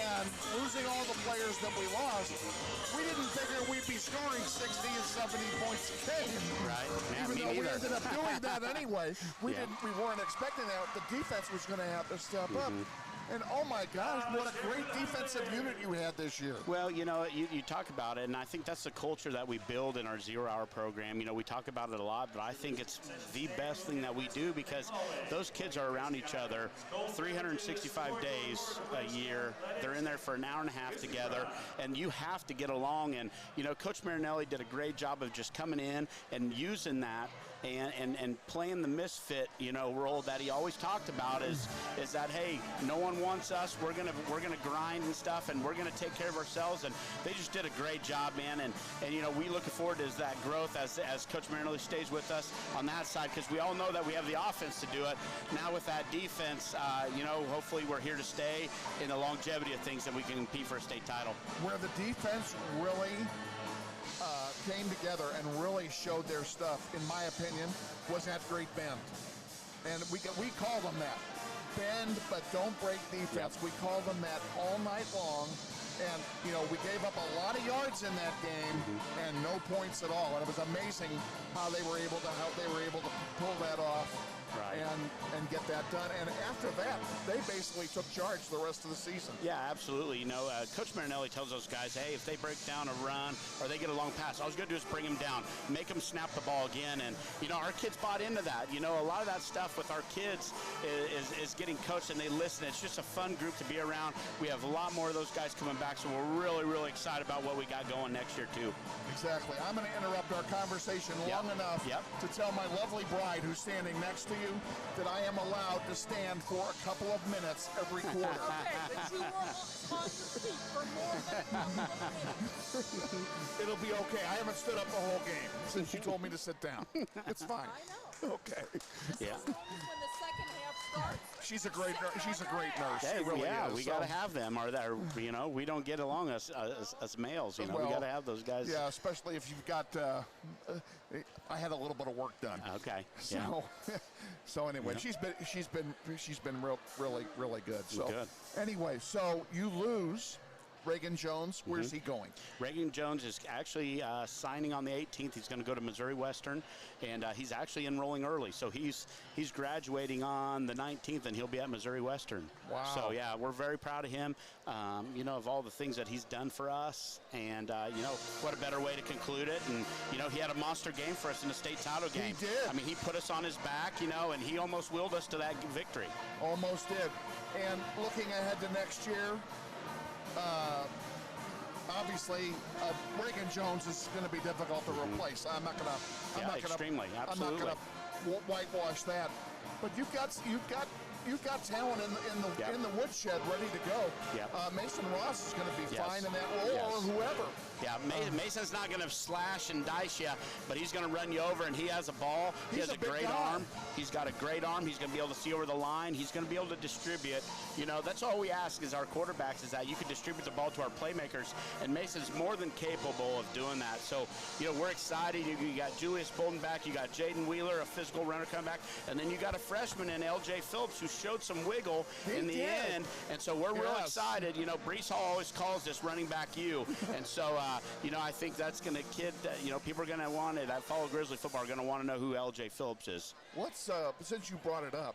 And losing all the players that we lost, we didn't figure we'd be scoring 60 and 70 points a game. Right. Even though we ended up doing that anyway. We weren't expecting that. The defense was going to have to step up. And oh my gosh, what a great defensive unit you had this year. Well, you talk about it, and I think that's the culture that we build in our 0 Hour program. We talk about it a lot, but I think it's the best thing that we do because those kids are around each other 365 days a year. They're in there for an hour and a half together, and you have to get along. And, Coach Marinelli did a great job of just coming in and using that and playing the misfit, role that he always talked about is that, hey, no one wants us. We're gonna grind and stuff, and we're gonna take care of ourselves. And they just did a great job, man. And we looking forward to that growth as Coach Marinelli stays with us on that side, because we all know that we have the offense to do it. Now with that defense, hopefully we're here to stay in the longevity of things that we can compete for a state title. Where the defense really came together and really showed their stuff, in my opinion, was at Great Bend. And we call them that. Bend, but don't break defense. We call them that all night long. And, you know, we gave up a lot of yards in that game and no points at all. And it was amazing how they were able to pull that off. Right. And get that done. And after that, they basically took charge the rest of the season. Yeah, absolutely. You know, Coach Marinelli tells those guys, hey, if they break down a run or they get a long pass, all you got to do is bring them down, make them snap the ball again. And, you know, our kids bought into that. You know, a lot of that stuff with our kids is getting coached and they listen. It's just a fun group to be around. We have a lot more of those guys coming back, so we're really, really excited about what we got going next year, too. Exactly. I'm going to interrupt our conversation long enough to tell my lovely bride who's standing next to you that I am allowed to stand for a couple of minutes every quarter. Okay, but you were on your seat for more than a couple of minutes. It'll be okay. I haven't stood up the whole game since you told me to sit down. It's fine. I know. Okay. Yeah. As long as when the second half starts. She's a great nurse. She's a great nurse. Hey, she really is. We got to have them. You know, we don't get along as males. You know, we got to have those guys. Yeah, especially if you've got. I had a little bit of work done. Okay. So anyway, she's been really good. So good. Anyway, so you lose. Reagan Jones, where's he going? Reagan Jones is actually signing on the 18th. He's going to go to Missouri Western, and he's actually enrolling early. So he's graduating on the 19th, and he'll be at Missouri Western. Wow. So, yeah, we're very proud of him, you know, of all the things that he's done for us. And, you know, what a better way to conclude it. And, you know, he had a monster game for us in the state title game. He did. I mean, he put us on his back, you know, and he almost willed us to that victory. Almost did. And looking ahead to next year, obviously, Reagan Jones is going to be difficult to replace. I'm not going to. Extremely, absolutely. I'm not going to whitewash that. But you've got talent in the woodshed ready to go. Mason Ross is going to be fine in that role, or whoever. Yeah, Mason's not going to slash and dice you, but he's going to run you over, and he has a ball. He has a great arm. He's got a great arm. He's going to be able to see over the line. He's going to be able to distribute. You know, that's all we ask as our quarterbacks is that you can distribute the ball to our playmakers, and Mason's more than capable of doing that. So, you know, we're excited. You got Julius Bolden back. You got Jaden Wheeler, a physical runner, coming back, and then you got a freshman in L.J. Phillips who showed some wiggle in the end, and so we're real excited. You know, Brees Hall always calls this running back you, and so you know, I think that's going to you know, people are going to want it. That follow Grizzly football are going to want to know who L.J. Phillips is. What's since you brought it up,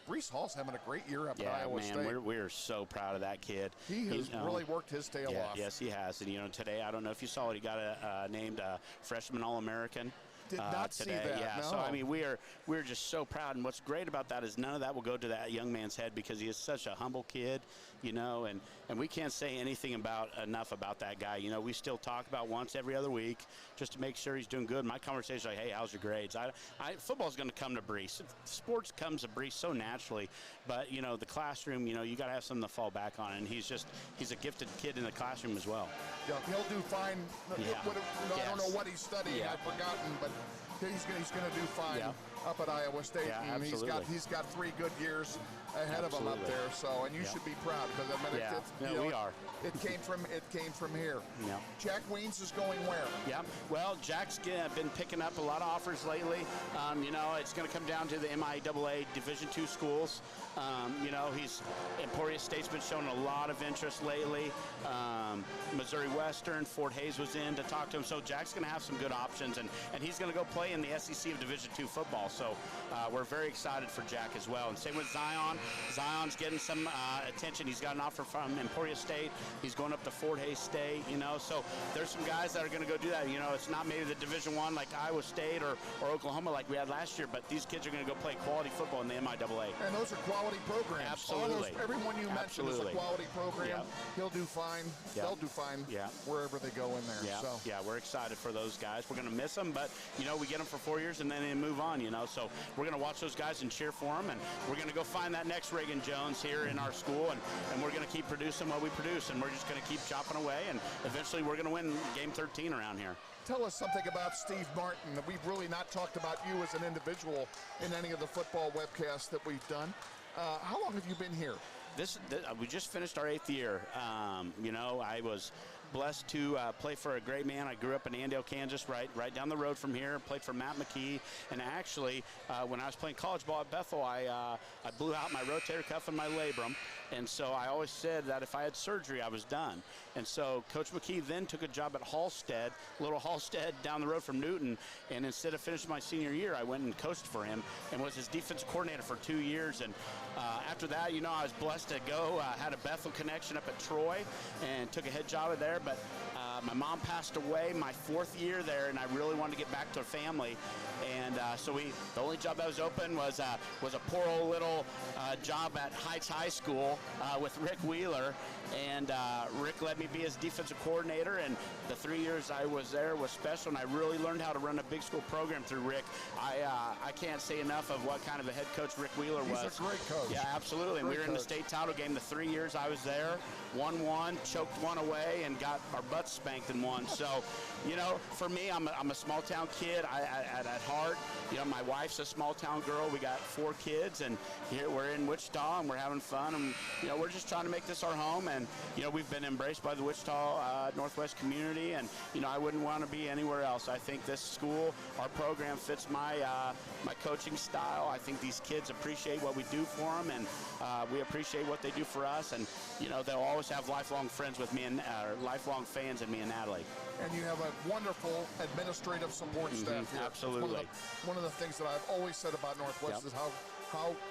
Brees Hall's having a great year up at Iowa State. We're so proud of that kid. He has really worked his tail off. Yes, he has. And you know, today I don't know if you saw it. He got named freshman All-American. Did not today. See that. Yeah, no. So I mean, we're just so proud, and what's great about that is none of that will go to that young man's head because he is such a humble kid, you know, and we can't say anything enough about that guy. You know, we still talk about once every other week just to make sure he's doing good. My conversation is like, hey, how's your grades? Football's going to come to Brees. Sports comes to Brees so naturally, but you know, the classroom, you know, you got to have something to fall back on, and he's a gifted kid in the classroom as well. Yeah, he'll do fine. Yeah. I don't know what he's studying. I've forgotten, but he's going to do fine up at Iowa State. Yeah, and absolutely. He's got 3 good years ahead of him up there. So, and you should be proud because I mean, we are. It came from here. Yeah. Jack Weens is going where? Yeah. Well, Jack's been picking up a lot of offers lately. You know, it's going to come down to the MIAA Division II schools. You know, Emporia State's been showing a lot of interest lately. Missouri Western, Fort Hays was in to talk to him. So Jack's going to have some good options, and he's going to go play in the SEC of Division II football. So we're very excited for Jack as well. And same with Zion. Zion's getting some attention. He's got an offer from Emporia State. He's going up to Fort Hays State, you know. So there's some guys that are going to go do that. You know, it's not maybe the Division I like Iowa State or Oklahoma like we had last year, but these kids are going to go play quality football in the MIAA. And those are quality programs. Absolutely. Everyone you mentioned is a quality program. Yep. He'll do fine. Yep. They'll do fine wherever they go in there. Yeah. So. Yeah, we're excited for those guys. We're going to miss them, but, you know, we get them for 4 years and then they move on, you know. So we're going to watch those guys and cheer for them, and we're going to go find that next Reagan Jones here in our school, and we're going to keep producing what we produce, and we're just going to keep chopping away, and eventually we're going to win Game 13 around here. Tell us something about Steve Martin. We've really not talked about you as an individual in any of the football webcasts that we've done. How long have you been here? We just finished our 8th year. You know, I was blessed to play for a great man. I grew up in Andale, Kansas, right down the road from here. Played for Matt McKee, and actually, when I was playing college ball at Bethel, I blew out my rotator cuff and my labrum. And so I always said that if I had surgery, I was done. And so Coach McKee then took a job at Halstead, little Halstead down the road from Newton. And instead of finishing my senior year, I went and coached for him and was his defensive coordinator for 2 years. And after that, you know, I was blessed to go, had a Bethel connection up at Troy and took a head job there. But my mom passed away my 4th year there, and I really wanted to get back to a family. And so the only job that was open was a poor old little job at Heights High School with Rick Wheeler. And Rick let me be his defensive coordinator, and the 3 years I was there was special, and I really learned how to run a big school program through Rick. I can't say enough of what kind of a head coach Rick Wheeler was. He's a great coach. Yeah, absolutely. And we were in the state title game the 3 years I was there, won one, choked one away, and got our butts spanked in one. So, you know, for me, I'm a small town kid at heart. You know, my wife's a small town girl. We got 4 kids, and here we're in Wichita, and we're having fun, and you know, we're just trying to make this our home. And you know, we've been embraced by the Wichita Northwest community, and you know, I wouldn't want to be anywhere else. I think this school, our program fits my my coaching style. I think these kids appreciate what we do for them, and we appreciate what they do for us. And you know, they'll always have lifelong friends with me and lifelong fans in me and Natalie. And you have a wonderful administrative support staff here. Absolutely. One of the things that I've always said about Northwest is how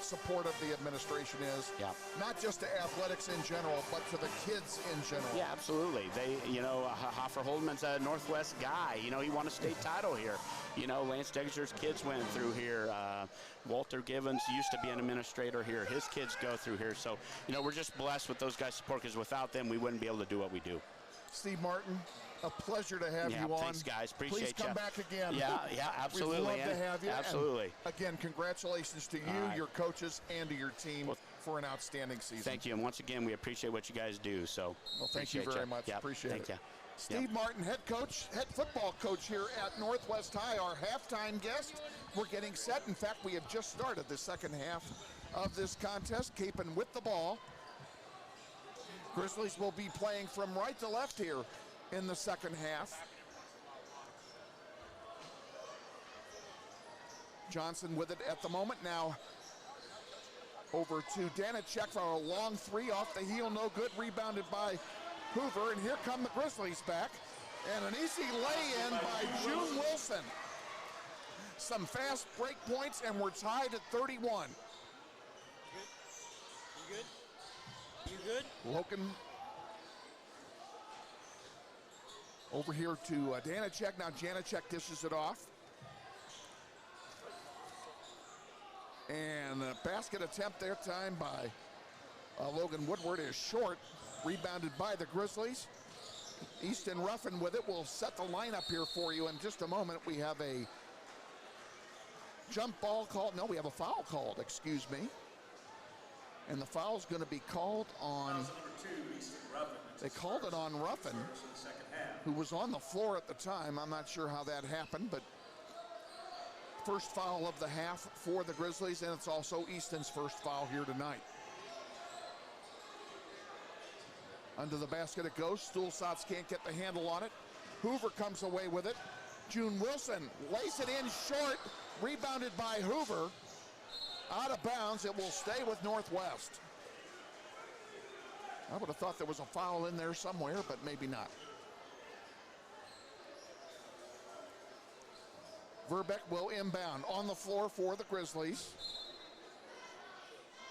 supportive the administration is. Yep. Not just to athletics in general, but to the kids in general. Yeah, absolutely. They, you know, Hoffer Holdman's a Northwest guy. You know, he won a state title here. You know, Lance Dexter's kids went through here. Walter Givens used to be an administrator here. His kids go through here. So, you know, we're just blessed with those guys' support, because without them, we wouldn't be able to do what we do. Steve Martin, a pleasure to have you on. Thanks, guys. Appreciate you. Please come back again. Yeah, absolutely. We'd love to have you. Absolutely. And again, congratulations to you, your coaches, and to your team for an outstanding season. Thank you. And once again, we appreciate what you guys do. So, well, thank you very much. Yep. Appreciate it. Thank you. Steve Martin, head football coach here at Northwest High, our halftime guest. We're getting set. In fact, we have just started the second half of this contest. Kapaun with the ball. Grizzlies will be playing from right to left here in the second half. Johnson with it at the moment. Now over to Danachek for a long 3 off the heel, no good, rebounded by Hoover, and here come the Grizzlies back, and an easy lay-in by June Wilson. Some fast break points, and we're tied at 31. You good? You good? Logan over here to Danachek. Now Janacek dishes it off. And a basket attempt there, time by Logan Woodward is short. Rebounded by the Grizzlies. Easton Ruffin with it. We'll set the lineup here for you in just a moment. We have a jump ball called. No, we have a foul called, excuse me. And the foul's going to be called on, they called it on Ruffin, who was on the floor at the time. I'm not sure how that happened, but first foul of the half for the Grizzlies, and it's also Easton's first foul here tonight. Under the basket it goes. Stulsatz can't get the handle on it. Hoover comes away with it. June Wilson lays it in short, rebounded by Hoover. Out of bounds, it will stay with Northwest. I would have thought there was a foul in there somewhere, but maybe not. Verbeck will inbound on the floor for the Grizzlies.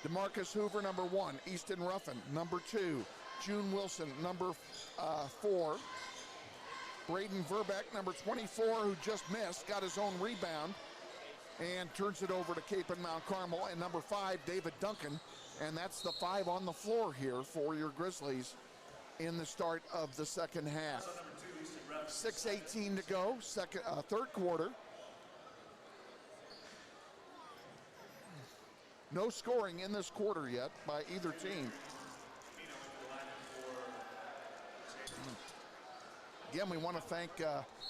DeMarcus Hoover, number 1. Easton Ruffin, number 2. June Wilson, number 4. Braden Verbeck, number 24, who just missed, got his own rebound and turns it over to Kapaun Mount Carmel. And number 5, David Duncan. And that's the 5 on the floor here for your Grizzlies in the start of the second half. 6:18 to go, third quarter. No scoring in this quarter yet by either team. Again, we want to thank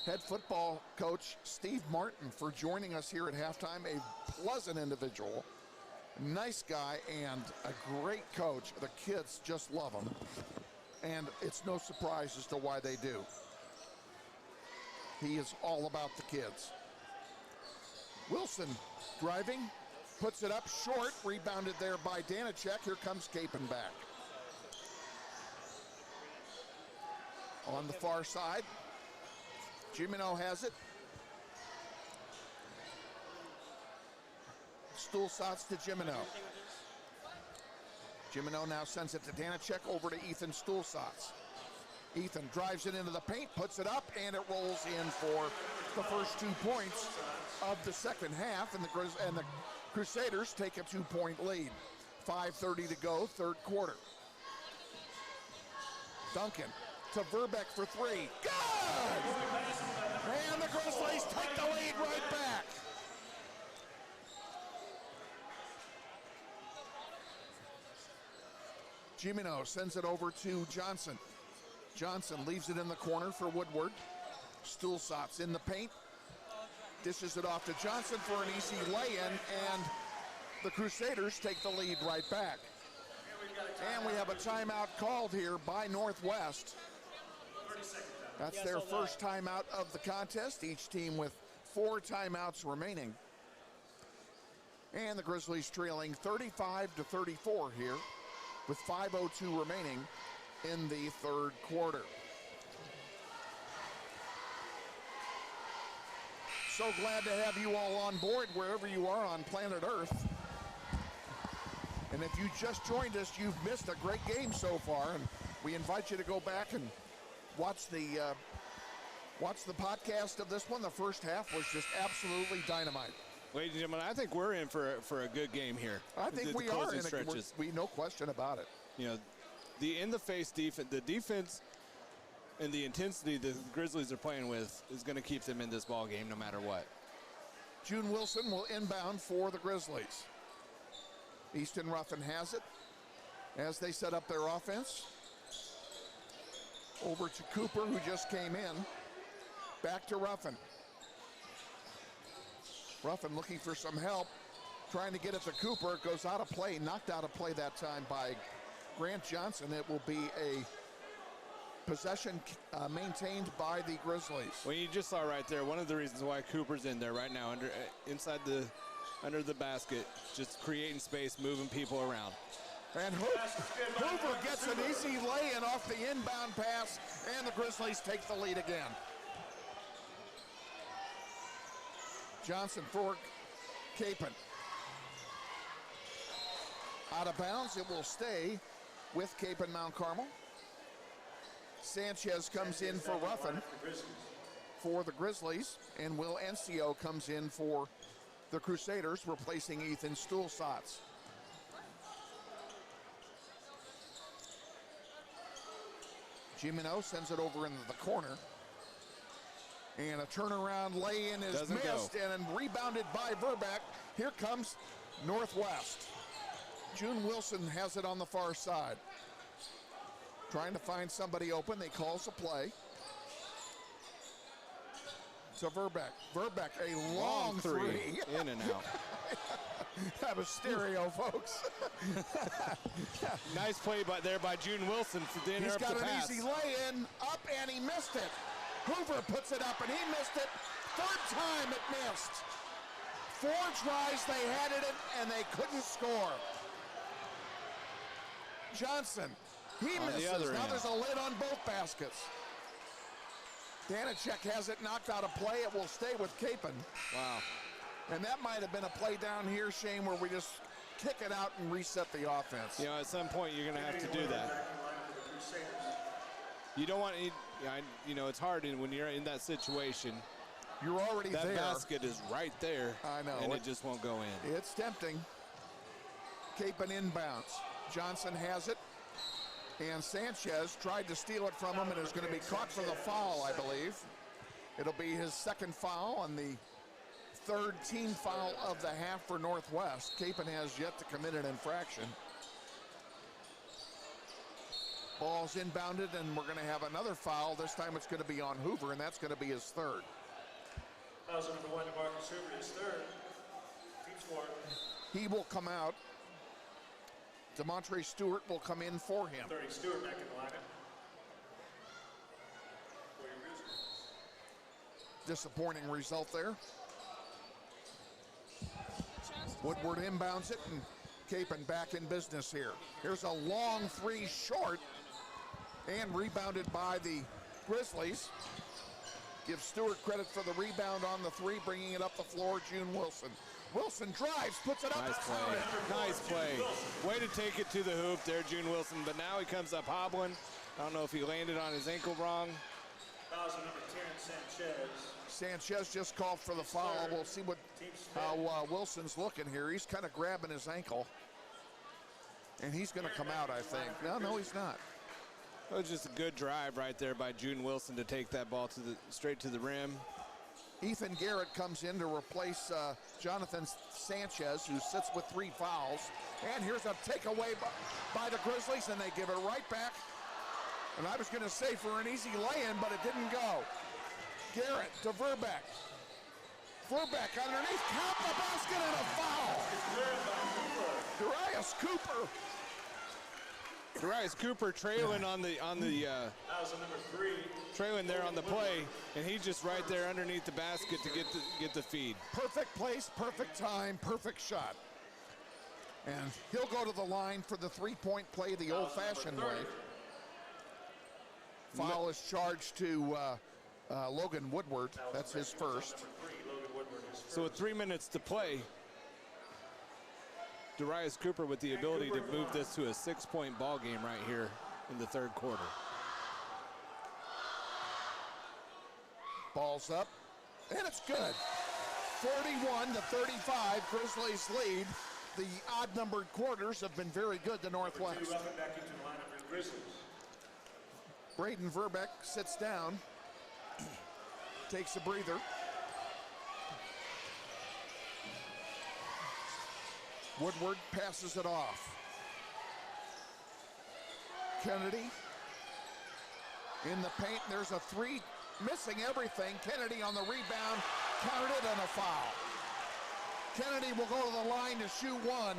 head football coach Steve Martin for joining us here at halftime. A pleasant individual, nice guy, and a great coach. The kids just love him, and it's no surprise as to why they do. He is all about the kids. Wilson driving, puts it up short, rebounded there by Danacek. Here comes Kapaun back. On the far side, Jimeno has it. Stulsatz to Jimeno. Jimeno now sends it to Danacek, over to Ethan Stulsatz. Ethan drives it into the paint, puts it up, and it rolls in for the first 2 points of the second half, and the Crusaders take a 2-point lead. 5:30 to go, third quarter. Duncan to Verbeck for three. Good! And the Grizzlies take the lead right back. Jimeno sends it over to Johnson. Johnson leaves it in the corner for Woodward. Stulsatz in the paint. Dishes it off to Johnson for an easy lay-in, and the Crusaders take the lead right back. And we have a timeout called here by Northwest. That's their first timeout of the contest, each team with 4 timeouts remaining. And the Grizzlies trailing 35-34 here with 5:02 remaining in the third quarter. So glad to have you all on board wherever you are on planet Earth. And if you just joined us, you've missed a great game so far, and we invite you to go back and watch the podcast of this one. The first half was just absolutely dynamite. Ladies and gentlemen, I think we're in for a good game here. I think we are in no question about it. You know, the in-the-face defense, the defense and the intensity the Grizzlies are playing with is going to keep them in this ball game no matter what. June Wilson will inbound for the Grizzlies. Easton Ruffin has it as they set up their offense. Over to Cooper, who just came in. Back to Ruffin. Ruffin looking for some help, trying to get it to Cooper. It goes out of play, knocked out of play that time by Grant Johnson. It will be a possession maintained by the Grizzlies. Well, you just saw right there, one of the reasons why Cooper's in there right now, under the basket, just creating space, moving people around. And Hoover gets an easy lay-in off the inbound pass, and the Grizzlies take the lead again. Johnson for Kapaun. Out of bounds, it will stay with Kapaun Mount Carmel. Sanchez comes in for Ruffin for the Grizzlies, and Will Encio comes in for the Crusaders, replacing Ethan Stulsatz. Jimeno sends it over into the corner. And a turnaround lay-in is missed and rebounded by Verbeck. Here comes Northwest. June Wilson has it on the far side. Trying to find somebody open. They calls a play. To Verbeck. Verbeck, a long three. In and out. Have a stereo, folks. Nice play there by June Wilson for the interrupt the pass. He's got an easy lay-in, up, and he missed it. Hoover puts it up, and he missed it. Third time it missed. 4 tries they had it, and they couldn't score. Johnson, he misses. Now there's a lid on both baskets. Danacek has it knocked out of play. It will stay with Kapaun. Wow. And that might have been a play down here, Shane, where we just kick it out and reset the offense. You know, at some point you're going to have to do that. You don't want, you know, it's hard when you're in that situation. You're already there. That basket is right there. I know. And it just won't go in. It's tempting. Kapaun inbounds. Johnson has it. And Sanchez tried to steal it from him and is going to be caught for the foul, I believe. It'll be his second foul and the third team foul of the half for Northwest. Kapaun has yet to commit an infraction. Ball's inbounded, and we're going to have another foul. This time it's going to be on Hoover, and that's going to be his third. Fouls number 1 to Marcus Hoover, his third. Team's fourth. He will come out. DeMontre Stewart will come in for him. 30 Stewart back in the lineup. Disappointing result there. Chance Woodward inbounds it, and Kapaun back in business here. Here's a long three short, and rebounded by the Grizzlies. Give Stewart credit for the rebound on the three, bringing it up the floor, June Wilson. Wilson drives, puts it up. Nice play. Nice play. Way to take it to the hoop there, June Wilson, but now he comes up hobbling. I don't know if he landed on his ankle wrong. Fouls on number 10, Sanchez. Sanchez just called for the foul. We'll see how Wilson's looking here. He's kind of grabbing his ankle. And he's going to come out, I think. No, he's not. It was just a good drive right there by June Wilson to take that ball straight to the rim. Ethan Garrett comes in to replace Jonathan Sanchez, who sits with 3 fouls. And here's a takeaway by the Grizzlies, and they give it right back. And I was going to say for an easy lay-in, but it didn't go. Garrett to Verbeck. Verbeck underneath, count the basket, and a foul. Darius Cooper. Darius Cooper trailing on the Fouls on number 3. trailing there on the play, and he's just right there underneath the basket to get the feed. Perfect place, perfect time, perfect shot. And he'll go to the line for the three-point play the old-fashioned way. Foul is charged to Logan Woodward. That's his first. So with 3 minutes to play, Darius Cooper with the ability to move this to a 6-point ball game right here in the third quarter. Ball's up, and it's good. 41-35, Grizzlies lead. The odd-numbered quarters have been very good to Northwest. Back into the lineup for the Grizzlies. Braden Verbeck sits down, takes a breather. Woodward passes it off. Kennedy in the paint. There's a three, missing everything. Kennedy on the rebound, counted, and a foul. Kennedy will go to the line to shoot one.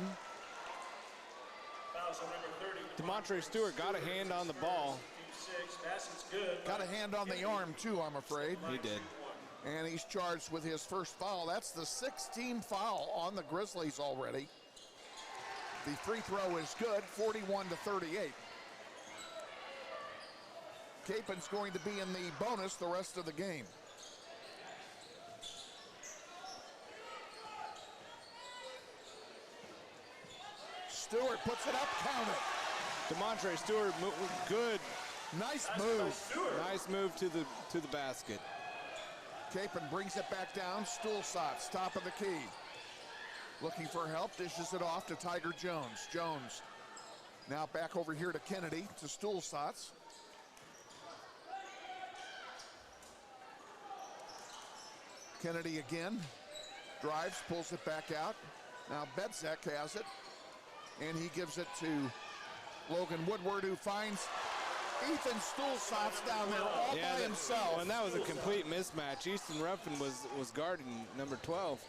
Fouls on number 30. Demontre Stewart got a hand on the ball. 6, basket's good. Got a hand on the arm too, I'm afraid. He did. And he's charged with his first foul. That's the 16th foul on the Grizzlies already. The free throw is good, 41-38. Kapaun's going to be in the bonus the rest of the game. Stewart puts it up, count it. Demontre Stewart, good. Nice move. Nice move to the basket. Kapaun brings it back down. Stulsatz, top of the key. Looking for help, dishes it off to Tiger Jones. Jones now back over here to Kennedy, to Stulsatz. Kennedy again, drives, pulls it back out. Now Bedzek has it, and he gives it to Logan Woodward, who finds Ethan Stulsatz down there all by himself. And that was a complete mismatch. Easton Ruffin was guarding number 12.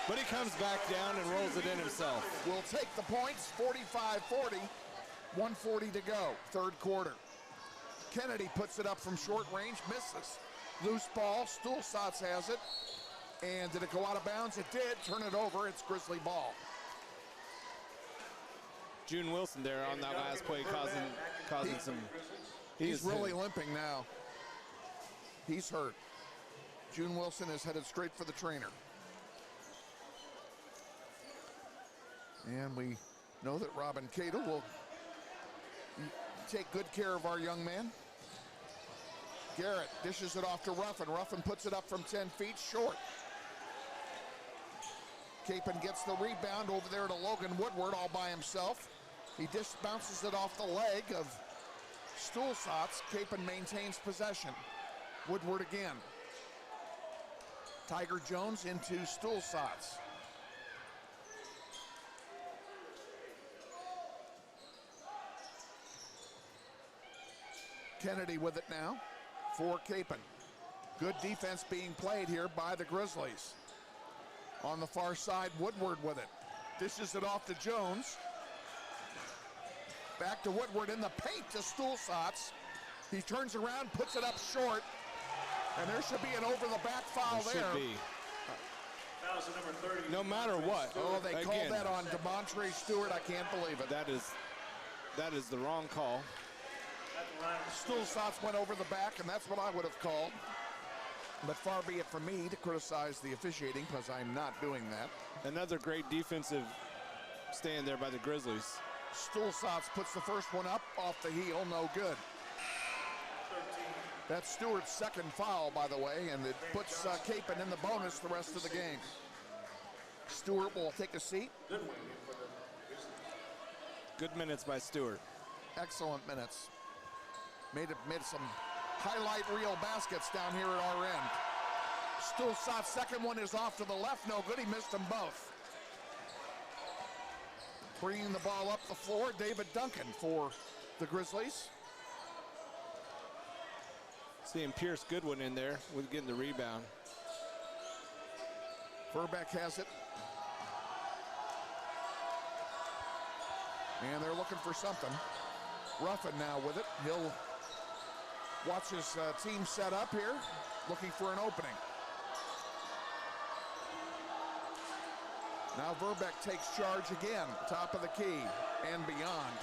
But he comes back down and rolls it in himself. Will take the points, 45-40, 1:40 to go, third quarter. Kennedy puts it up from short range, misses. Loose ball, Stulsatz has it. And did it go out of bounds? It did, turn it over, it's Grizzly ball. June Wilson there on that last play causing some... He's really limping now. He's hurt. June Wilson is headed straight for the trainer. And we know that Robin Cato will take good care of our young man. Garrett dishes it off to Ruffin. Ruffin puts it up from 10 feet short. Kapaun gets the rebound over there to Logan Woodward all by himself. He just bounces it off the leg of Stulsatz. Kapaun maintains possession. Woodward again. Tiger Jones into Stulsatz. Kennedy with it now for Kapaun. Good defense being played here by the Grizzlies. On the far side, Woodward with it. Dishes it off to Jones. Back to Woodward in the paint to Stulsatz. He turns around, puts it up short, and there should be an over-the-back foul there. Should be. Fouls on number 30. No matter what. Oh, they called Again, that on DeMontre Stewart. I can't believe it. That is the wrong call. At the line. Stool shots went over the back, and that's what I would have called. But far be it from me to criticize the officiating, because I'm not doing that. Another great defensive stand there by the Grizzlies. Stulsatz puts the first one up off the heel, no good. 13. That's Stewart's second foul, by the way, and it puts Kapaun in the bonus the rest of the game. Stewart will take a seat. Good win for the Grizzlies. Good minutes by Stewart. Excellent minutes. Made some highlight reel baskets down here at our end. Stulsatz's second one is off to the left, no good. He missed them both. Bringing the ball up the floor, David Duncan for the Grizzlies. Seeing Pierce Goodwin in there with getting the rebound. Verbeck has it. And they're looking for something. Ruffin now with it. He'll watch his team set up here, looking for an opening. Now Verbeck takes charge again, top of the key and beyond.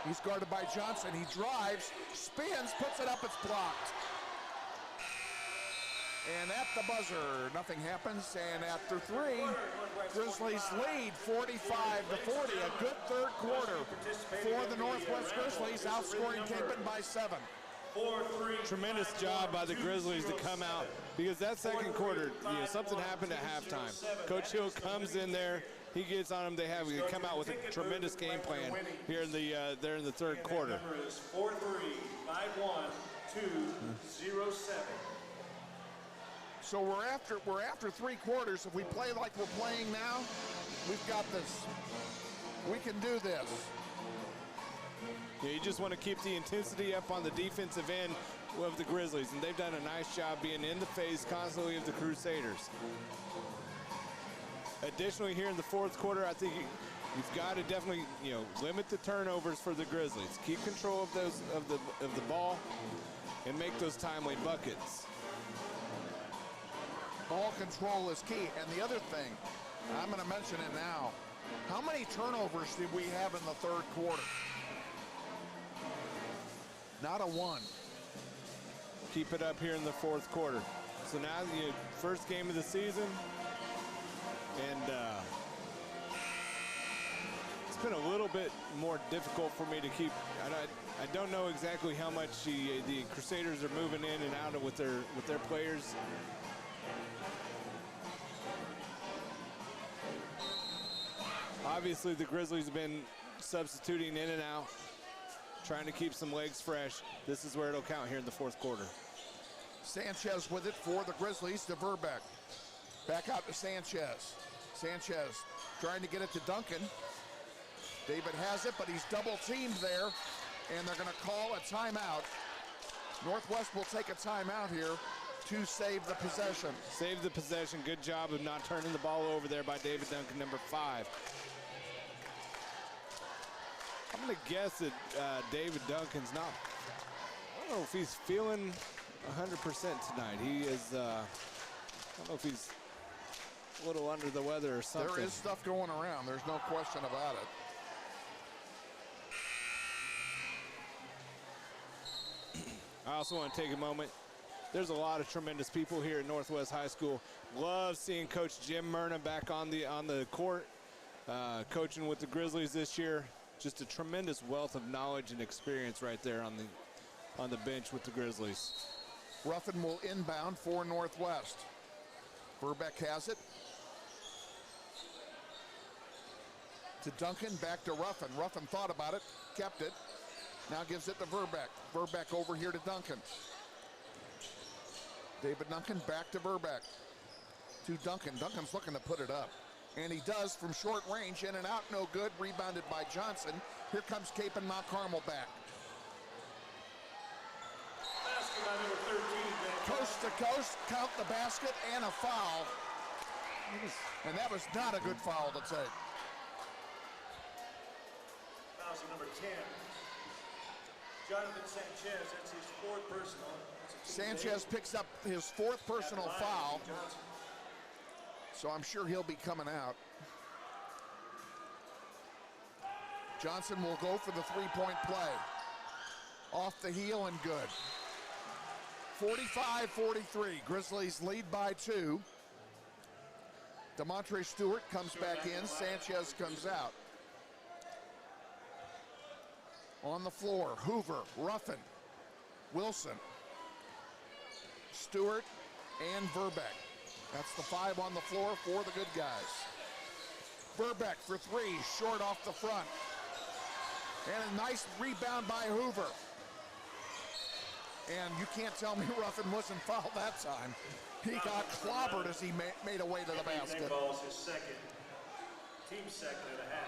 He's guarded by Johnson. He drives, spins, puts it up, it's blocked. And at the buzzer, nothing happens. And after three, Grizzlies lead 45-40. A good third quarter for the Northwest Grizzlies, outscoring Kapaun by 7. 4-3. Tremendous job by the Grizzlies to come out, because that second quarter, something happened at halftime. Coach Hill comes in there, he gets on them. They come out with a tremendous game plan here in the third quarter. Number is 4-3, 5-1, 2-0-7. So we're after three quarters. If we play like we're playing now, we've got this. We can do this. Yeah, you just want to keep the intensity up on the defensive end of the Grizzlies, and they've done a nice job being in the face constantly of the Crusaders. Additionally, here in the fourth quarter, I think you've got to definitely limit the turnovers for the Grizzlies. Keep control of those of the ball and make those timely buckets. Ball control is key. And the other thing, I'm going to mention it now. How many turnovers did we have in the third quarter? Not a one. Keep it up here in the fourth quarter. So now the first game of the season, and it's been a little bit more difficult for me to keep. I don't know exactly how much the Crusaders are moving in and out with their players. Obviously, the Grizzlies have been substituting in and out, trying to keep some legs fresh. This is where it'll count here in the fourth quarter. Sanchez with it for the Grizzlies to Verbeck. Back out to Sanchez. Sanchez trying to get it to Duncan. David has it, but he's double teamed there, and they're going to call a timeout. Northwest will take a timeout here to save the possession. Save the possession. Good job of not turning the ball over there by David Duncan, number 5. I'm going to guess that David Duncan's not, I don't know if he's feeling 100% tonight. He is, I don't know if he's a little under the weather or something. There is stuff going around. There's no question about it. I also want to take a moment. There's a lot of tremendous people here at Northwest High School. Love seeing Coach Jim Myrna back on the court, coaching with the Grizzlies this year. Just a tremendous wealth of knowledge and experience right there on the bench with the Grizzlies. Ruffin will inbound for Northwest. Verbeck has it. To Duncan, back to Ruffin. Ruffin thought about it, kept it. Now gives it to Verbeck. Verbeck over here to Duncan. David Duncan back to Verbeck. To Duncan. Duncan's looking to put it up. And he does from short range, in and out, no good. Rebounded by Johnson. Here comes Kapaun Mount Carmel back. Basket by number 13. Coast to coast, count the basket, and a foul. And that was not a good foul to take. Fouls on number 10. Jonathan Sanchez, that's his 4th personal. Sanchez picks up his 4th personal foul, so I'm sure he'll be coming out. Johnson will go for the three-point play. Off the heel and good. 45-43, Grizzlies lead by 2. DeMontre Stewart comes back in, Sanchez comes out. On the floor, Hoover, Ruffin, Wilson, Stewart, and Verbeck. That's the 5 on the floor for the good guys. Verbeck for 3, short off the front. And a nice rebound by Hoover. And you can't tell me Ruffin wasn't fouled that time. He got clobbered as he made a way to the basket. Ball's his second, team second and a half.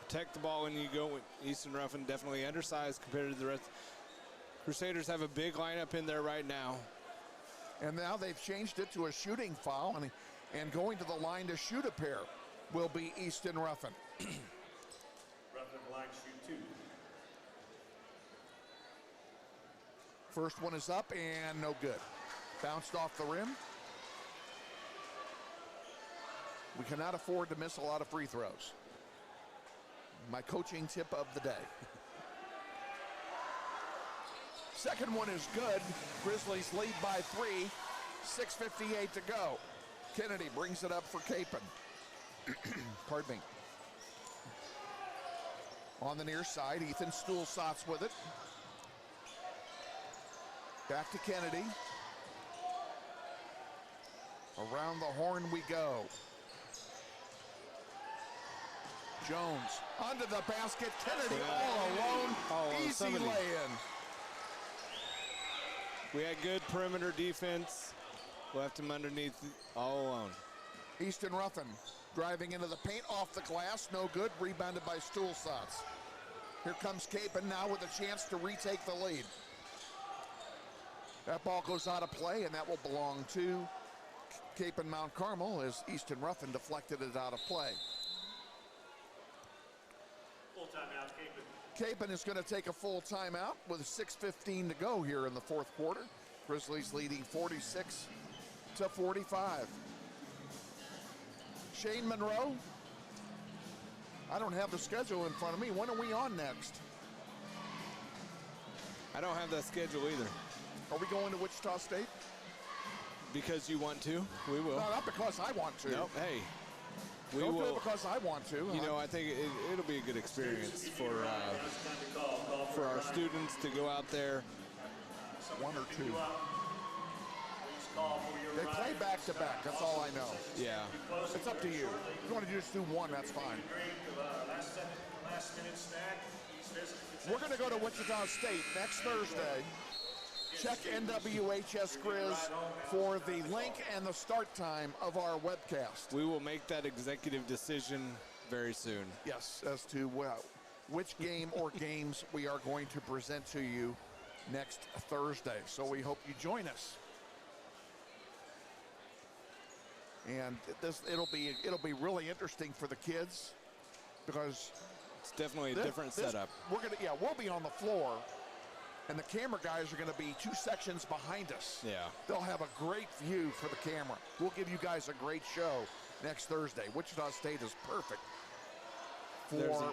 Protect the ball when you go with Easton Ruffin. Definitely undersized compared to the rest. Crusaders have a big lineup in there right now. And now they've changed it to a shooting foul, and going to the line to shoot a pair will be Easton Ruffin. Ruffin line shoot 2. First one is up and no good. Bounced off the rim. We cannot afford to miss a lot of free throws. My coaching tip of the day. Second one is good. Grizzlies lead by 3. 6:58 to go. Kennedy brings it up for Kapaun. Pardon me. On the near side, Ethan Stulsatz with it. Back to Kennedy. Around the horn we go. Jones under the basket. Kennedy all alone. Easy lay-in. We had good perimeter defense. Left him underneath all alone. Easton Ruffin driving into the paint off the glass. No good. Rebounded by Stulsatz. Here comes Kapaun now with a chance to retake the lead. That ball goes out of play, and that will belong to Kapaun Mount Carmel as Easton Ruffin deflected it out of play. Full timeout, Kapaun. Kapaun is going to take a full timeout with 6:15 to go here in the 4th quarter. Grizzlies leading 46-45. Shane Monroe. I don't have the schedule in front of me. When are we on next? I don't have that schedule either. Are we going to Wichita State? Because you want to, we will. No, not because I want to. Nope. Hey, we Don't will. do it because I want to. You know, I think it'll be a good experience for our students to go out there. 1 or 2. They play back to back. That's all I know. Yeah. It's up to you. If you want to just do one, that's fine. Last minute snack. We're going to go to Wichita State next Thursday. Check NWHS Grizz for the link and the start time of our webcast. We will make that executive decision very soon. Yes, as to which game or games we are going to present to you next Thursday. So we hope you join us. And it'll be really interesting for the kids because it's definitely a different setup. We'll be on the floor. And the camera guys are going to be 2 sections behind us. Yeah. They'll have a great view for the camera. We'll give you guys a great show next Thursday. Wichita State is perfect for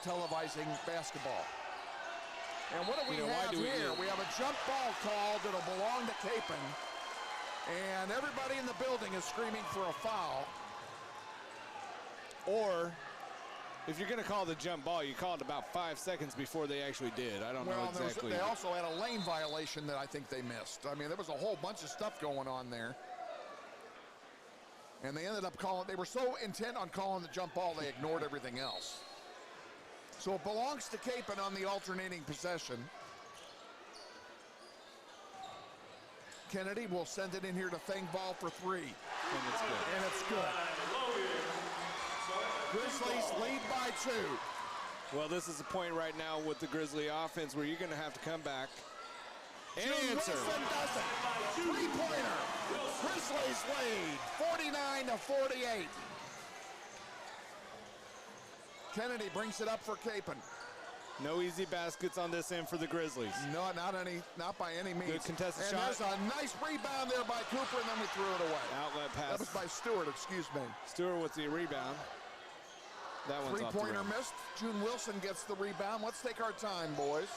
televising basketball. And what do we have here? We have a jump ball called that'll belong to Kapaun. And everybody in the building is screaming for a foul. Or if you're going to call the jump ball, you call it about 5 seconds before they actually did. I don't know exactly. They also had a lane violation that I think they missed. I mean, there was a whole bunch of stuff going on there. And they ended up they were so intent on calling the jump ball, they ignored everything else. So it belongs to Kapaun on the alternating possession. Kennedy will send it in here to Thingvall for 3. And it's good. And it's good. Grizzlies lead by 2. Well, this is a point right now with the Grizzly offense where you're going to have to come back and answer. Wilson does it. 3-pointer. Grizzlies lead 49-48. Kennedy brings it up for Kapaun. No easy baskets on this end for the Grizzlies. No, not by any means. Good contested and shot. There's a nice rebound there by Cooper, and then we threw it away. Outlet pass. That was by Stewart, excuse me. Stewart with the rebound. That one's off the Three-pointer rim. missed. June Wilson gets the rebound. Let's take our time, boys.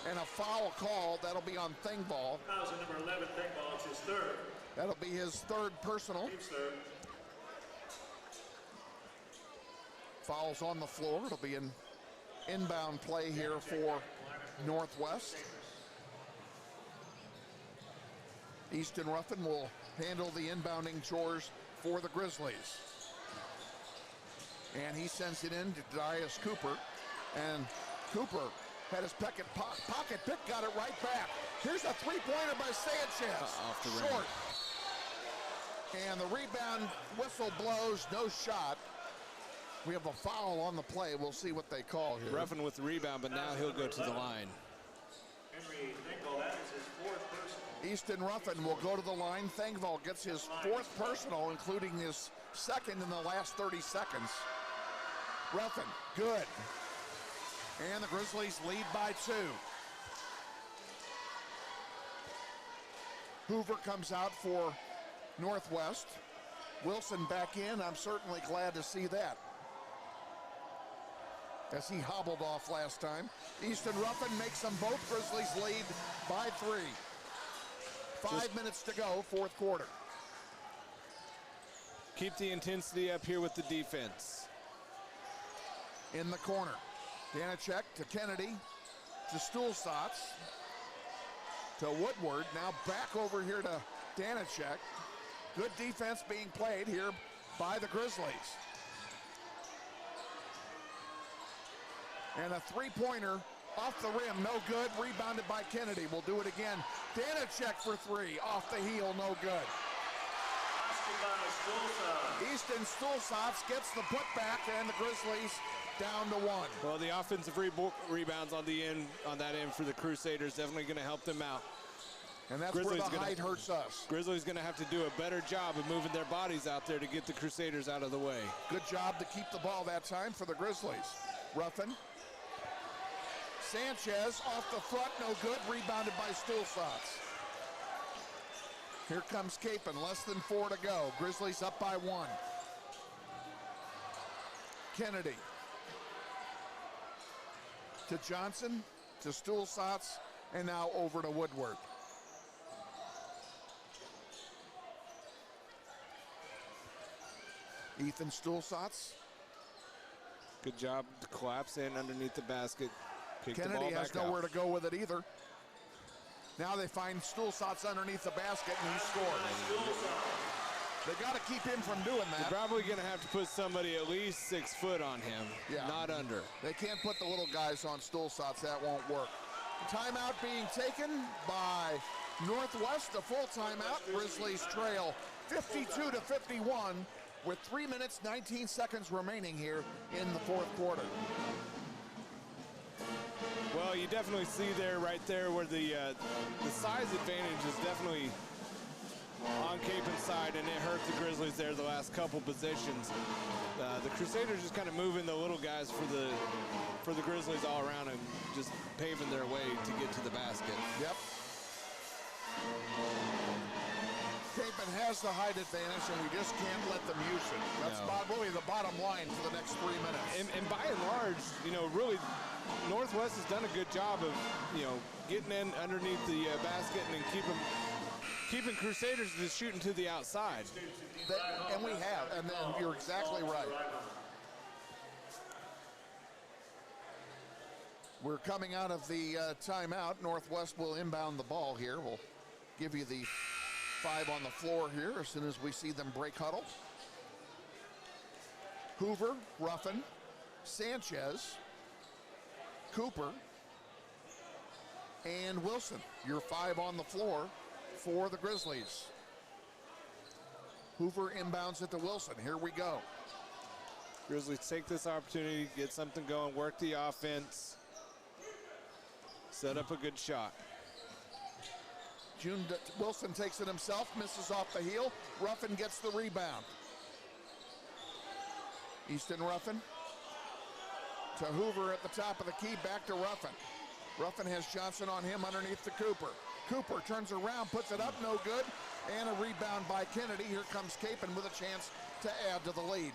And a foul called. That'll be on Thingvall. Fouls on number 11, Thingvall. It's his third. That'll be his third personal. Team's third. Fouls on the floor. It'll be an inbound play here for Northwest. Easton Ruffin will handle the inbounding chores for the Grizzlies. And he sends it in to Darius Cooper. And Cooper had his pocket pick, got it right back. Here's a three-pointer by Sanchez. Off the rim. Short. And the rebound whistle blows, no shot. We have a foul on the play. We'll see what they call here. Ruffin with the rebound, but now he'll go to the line. Henry Thingvall, that is his fourth personal. Easton Ruffin will go to the line. Thingvall gets his fourth personal, including his second in the last 30 seconds. Ruffin, good. And the Grizzlies lead by 2. Hoover comes out for Northwest. Wilson back in. I'm certainly glad to see that, as he hobbled off last time. Easton Ruffin makes them both. Grizzlies lead by 3. 5 minutes to go, fourth quarter. Keep the intensity up here with the defense. In the corner, Danacek to Kennedy, to Stulsatz, to Woodward. Now back over here to Danacek. Good defense being played here by the Grizzlies. And a three-pointer off the rim, no good. Rebounded by Kennedy. We'll do it again. Danacek for 3, off the heel, no good. Easton Stulsatz gets the putback, and the Grizzlies down to 1. Well, the offensive rebounds on that end for the Crusaders definitely going to help them out. And that's Grizzlies where the height hurts us. Grizzlies going to have to do a better job of moving their bodies out there to get the Crusaders out of the way. Good job to keep the ball that time for the Grizzlies. Ruffin. Sanchez off the front, no good. Rebounded by Stulsatz. Here comes Kapaun, less than 4 to go. Grizzlies up by 1. Kennedy. To Johnson, to Stulsatz, and now over to Woodward. Ethan Stulsatz. Good job to collapse in underneath the basket. Kick the Kennedy ball has back nowhere out. to go with it either. Now they find Stulsatz underneath the basket, and he scores. They got to keep him from doing that. They're probably going to have to put somebody at least 6 foot on him, not under. They can't put the little guys on Stulsatz. That won't work. Timeout being taken by Northwest, a full timeout. Grizzlies trail 52-51 with 3 minutes, 19 seconds remaining here in the fourth quarter. Well, you definitely see there, right there, where the size advantage is definitely on Kapaun's side, and it hurt the Grizzlies there the last couple positions. The Crusaders just kind of moving the little guys for the Grizzlies all around and just paving their way to get to the basket. Yep. Kapaun has the height advantage, and we just can't let them use it. That's really the bottom line for the next 3 minutes. And by and large, really, Northwest has done a good job of, getting in underneath the basket and then keeping Crusaders just shooting to the outside. And we have, and then you're exactly right. We're coming out of the timeout. Northwest will inbound the ball here. We'll give you the 5 on the floor here as soon as we see them break huddle. Hoover, Ruffin, Sanchez, Cooper, and Wilson. Your 5 on the floor for the Grizzlies. Hoover inbounds it to Wilson. Here we go. Grizzlies take this opportunity, get something going, work the offense, set up a good shot. Wilson takes it himself, misses off the heel. Ruffin gets the rebound. Easton Ruffin to Hoover at the top of the key, back to Ruffin. Ruffin has Johnson on him underneath to Cooper. Cooper turns around, puts it up, no good, and a rebound by Kennedy. Here comes Kapaun with a chance to add to the lead.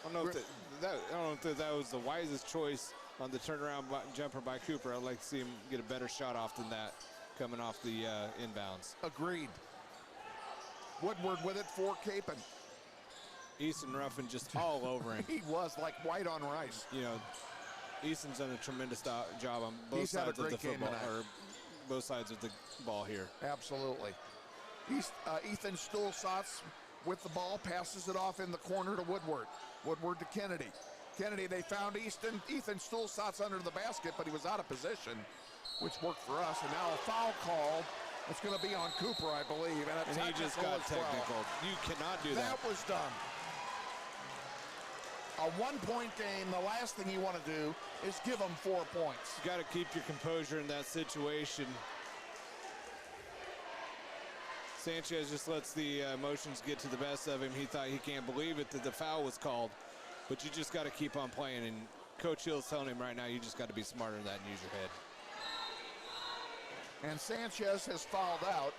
I don't know if that was the wisest choice on the turnaround jumper by Cooper. I'd like to see him get a better shot off than that coming off the inbounds. Agreed. Woodward with it for Kapaun. Easton Ruffin just all over him. He was like white on rice. You know, Easton's done a tremendous job on both He's had a sides of the great game football, tonight. or both sides of the ball here. Absolutely. Ethan Stulsatz with the ball, passes it off in the corner to Woodward. Woodward to Kennedy. Kennedy, they found Ethan Stulsatz under the basket, but he was out of position, which worked for us. And now a foul call. It's going to be on Cooper, I believe. And he just got technical. You cannot do that. That was done. A one-point game, the last thing you want to do is give them 4 points. You got to keep your composure in that situation. Sanchez just lets the emotions get to the best of him. He thought he can't believe it that the foul was called, but you just got to keep on playing. And Coach Hill's telling him right now, you just got to be smarter than that and use your head. And Sanchez has fouled out.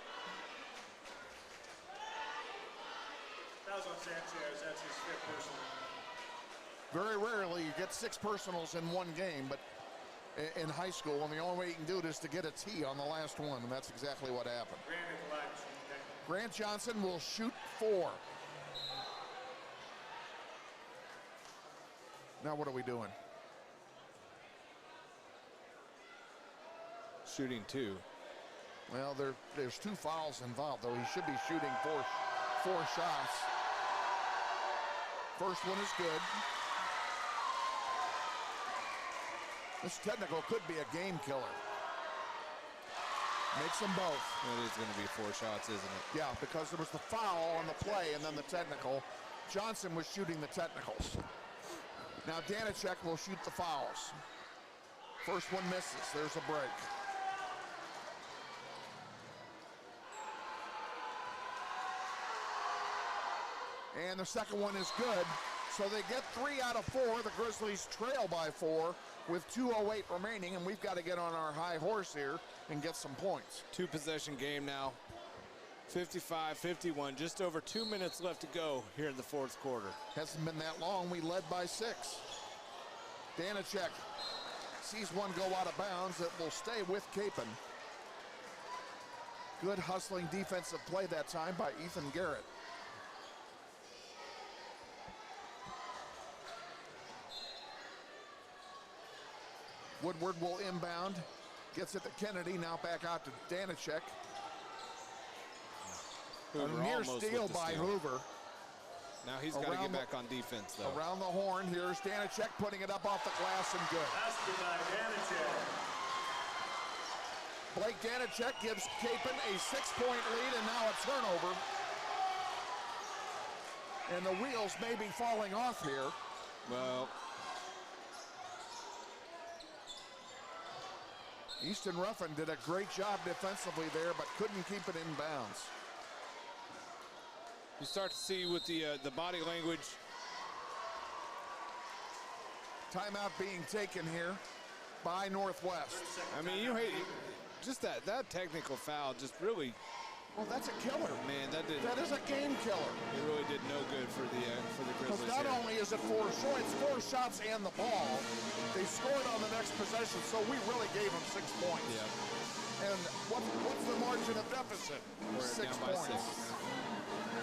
That was on Sanchez. That's his fifth personal. Very rarely you get 6 personals in one game, but in high school, and the only way you can do it is to get a T on the last one, and that's exactly what happened. Grant Johnson will shoot 4. Now what are we doing? Shooting 2. Well, there's 2 fouls involved, though. He should be shooting four shots. First one is good. This technical could be a game killer. Makes them both. It is going to be 4 shots, isn't it? Yeah, because there was the foul on the play and then the technical. Johnson was shooting the technicals. Now Danicek will shoot the fouls. First one misses. There's a break. And the second one is good. So they get 3 out of 4. The Grizzlies trail by 4 with 2:08 remaining, and we've got to get on our high horse here and get some points. 2-possession game now. 55-51, just over 2 minutes left to go here in the fourth quarter. Hasn't been that long. We led by 6. Danicek sees one go out of bounds. It will stay with Kapaun. Good hustling defensive play that time by Ethan Garrett. Woodward will inbound. Gets it to Kennedy. Now back out to Danicek. A near steal by Hoover. Now he's got to get back on defense, though. Around the horn. Here's Danicek putting it up off the glass and good. Basket by Danicek. Blake Danicek gives Kapaun a 6-point lead, and now a turnover. And the wheels may be falling off here. Well, Easton Ruffin did a great job defensively there, but couldn't keep it in bounds. you start to see with the body language. Timeout being taken here by Northwest. I mean, you hate just that technical foul. Just really, Well, that's a killer. man, that That is a game killer. it really did no good for the Because Grizzlies not here. only is it 4 shots, it's 4 shots and the ball. They scored on the next possession, so we really gave them 6 points. Yeah, And what's the margin of deficit? we're 6 down by points. 6.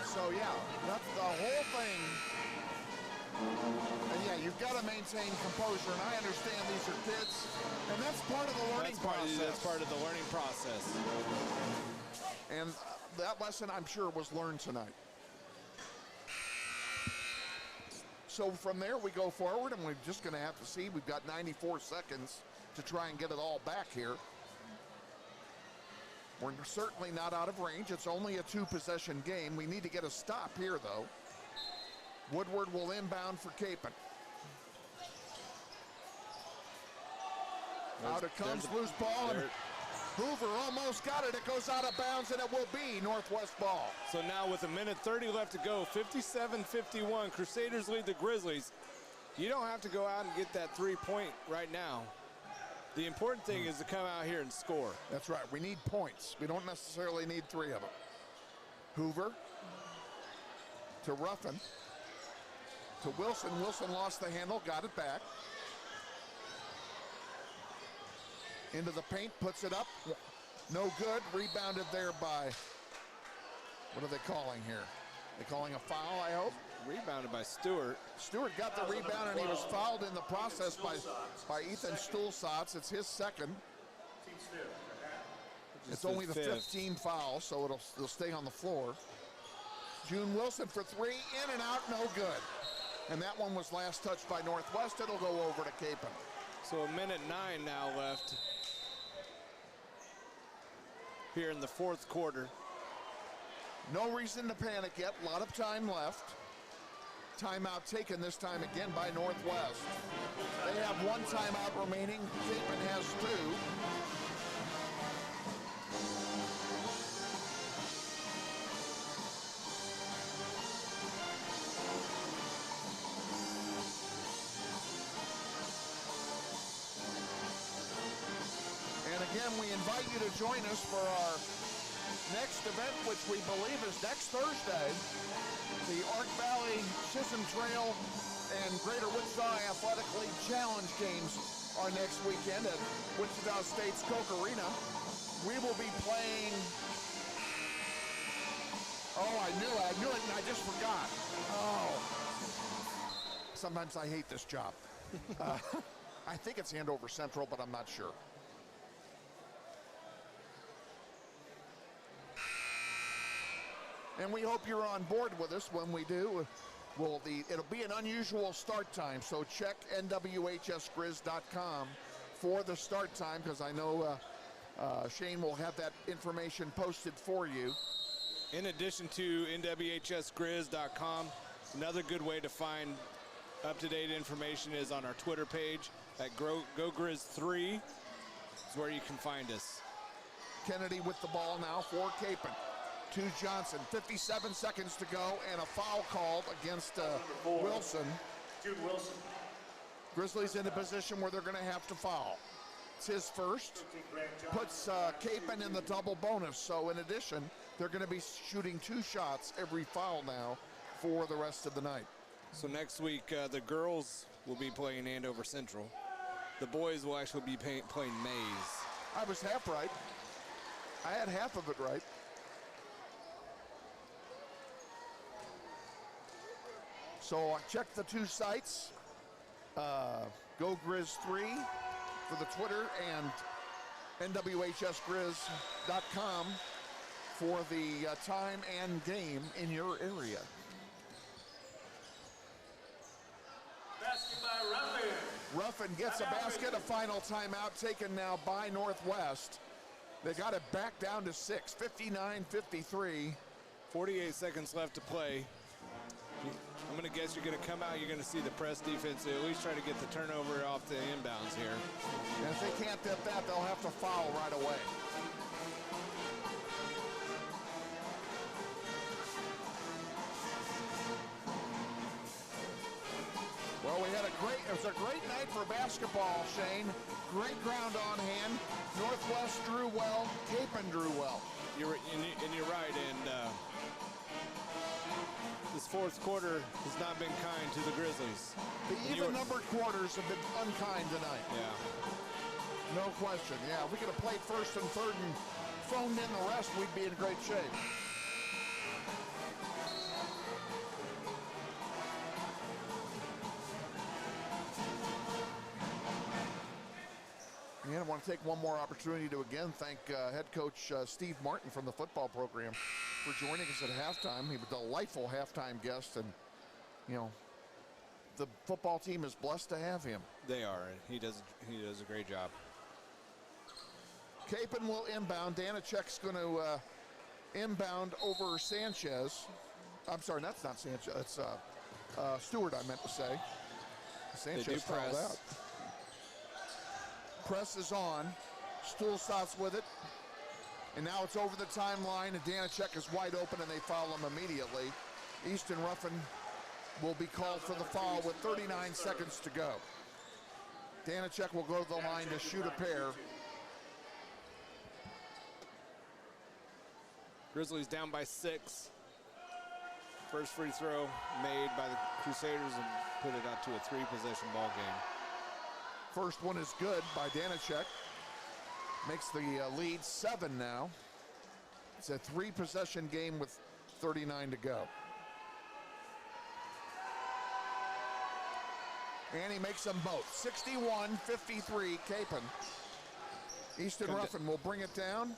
So yeah, that's the whole thing. And yeah, you've got to maintain composure, and I understand these are kids, and that's part of the learning process. That's part of the learning process. And that lesson, I'm sure, was learned tonight. So from there, we go forward, and we're just going to have to see. We've got 94 seconds to try and get it all back here. We're certainly not out of range. It's only a 2-possession game. We need to get a stop here, though. Woodward will inbound for Kapaun. Out it comes, loose ball, and Hoover almost got it. It goes out of bounds, and it will be Northwest ball. So now with 1:30 left to go, 57-51, Crusaders lead the Grizzlies. You don't have to go out and get that 3-point right now. The important thing is to come out here and score. That's right. We need points. We don't necessarily need 3 of them. Hoover to Ruffin to Wilson. Wilson lost the handle, got it back. Into the paint, puts it up. No good. Rebounded there by, what are they calling here? They calling a foul, I hope? Rebounded by Stewart. Stewart got the rebound, and he was fouled in the process by Ethan Stulsatz. It's his second. It's only the 15th foul, so it'll stay on the floor. June Wilson for 3, in and out, no good. And that one was last touched by Northwest. It'll go over to Kapaun. So a minute 9 now left here in the 4th quarter. No reason to panic yet. A lot of time left. Timeout taken this time again by Northwest. They have 1 timeout remaining. Kapaun has 2. And again, we invite you to join us for our next event, which we believe is next Thursday. The Ark Valley, Chisholm Trail, and Greater Wichita Athletic League Challenge games are next weekend at Wichita State's Koch Arena. We will be playing, I knew it, and I just forgot. Sometimes I hate this job. I think it's Andover Central, but I'm not sure. And we hope you're on board with us when we do. It'll be an unusual start time, so check nwhsgrizz.com for the start time, because I know Shane will have that information posted for you. In addition to nwhsgrizz.com, another good way to find up-to-date information is on our Twitter page at GoGrizz3 is where you can find us. Kennedy with the ball now for Kapaun. To Johnson, 57 seconds to go, and a foul called against Wilson. Jude Wilson. Grizzlies in a position where they're going to have to foul. It's his first. Puts Kapaun in the double bonus. So in addition, they're going to be shooting 2 shots every foul now for the rest of the night. So next week, the girls will be playing Andover Central. The boys will actually be playing Mays. I was half right. I had half of it right. So check the 2 sites, GoGrizz3 for the Twitter and nwhsgrizz.com for the time and game in your area. Basket by Ruffin. Ruffin gets a basket, a final timeout taken now by Northwest. They got it back down to 6, 59-53. 48 seconds left to play. I'm going to guess you're going to come out, you're going to see the press defense at least try to get the turnover off the inbounds here. And if they can't get that, they'll have to foul right away. Well, it was a great night for basketball, Shane. Great ground on hand. Northwest drew well, Kapaun drew well. You're right, and this 4th quarter has not been kind to the Grizzlies. The even-numbered quarters have been unkind tonight. Yeah. No question. Yeah, if we could have played first and third and phoned in the rest, we'd be in great shape. And I want to take one more opportunity to again thank head coach Steve Martin from the football program for joining us at halftime. He was a delightful halftime guest, and the football team is blessed to have him. They are. He does a great job. Kapaun will inbound. Danachek's going to inbound over Sanchez. I'm sorry, that's not Sanchez. That's Stewart, I meant to say. Sanchez fouled out. Press is on. Stulsatz with it. And now it's over the timeline, and Danachek is wide open, and they foul him immediately. Easton Ruffin will be called for the foul with 39 seconds to go. Danachek will go to the line to shoot a pair. Grizzlies down by 6. First free throw made by the Crusaders and put it out to a 3-possession ball game. First one is good by Danachek. Makes the lead 7 now. It's a 3-possession game with 39 to go. And he makes them both. 61-53, Kapaun. Easton Ruffin will bring it down.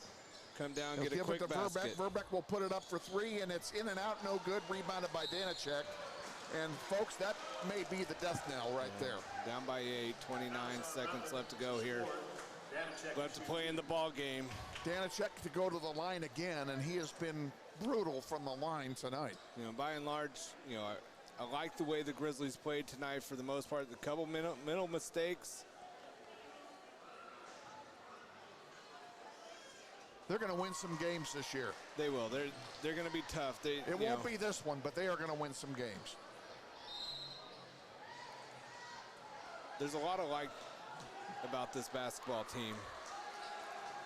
Come down, He'll get a quick give it to basket. Verbeck will put it up for 3, and it's in and out, no good. Rebounded by Danachek. And folks, that may be the death knell right there. Down by 8, 29 seconds left to go here. Left to play in the ball game. Danachek to go to the line again, and he has been brutal from the line tonight. You know, by and large, you know, I like the way the Grizzlies played tonight for the most part. A couple mental mistakes. They're going to win some games this year. They will. They're going to be tough. It won't be this one, but they are going to win some games. There's a lot of like about this basketball team.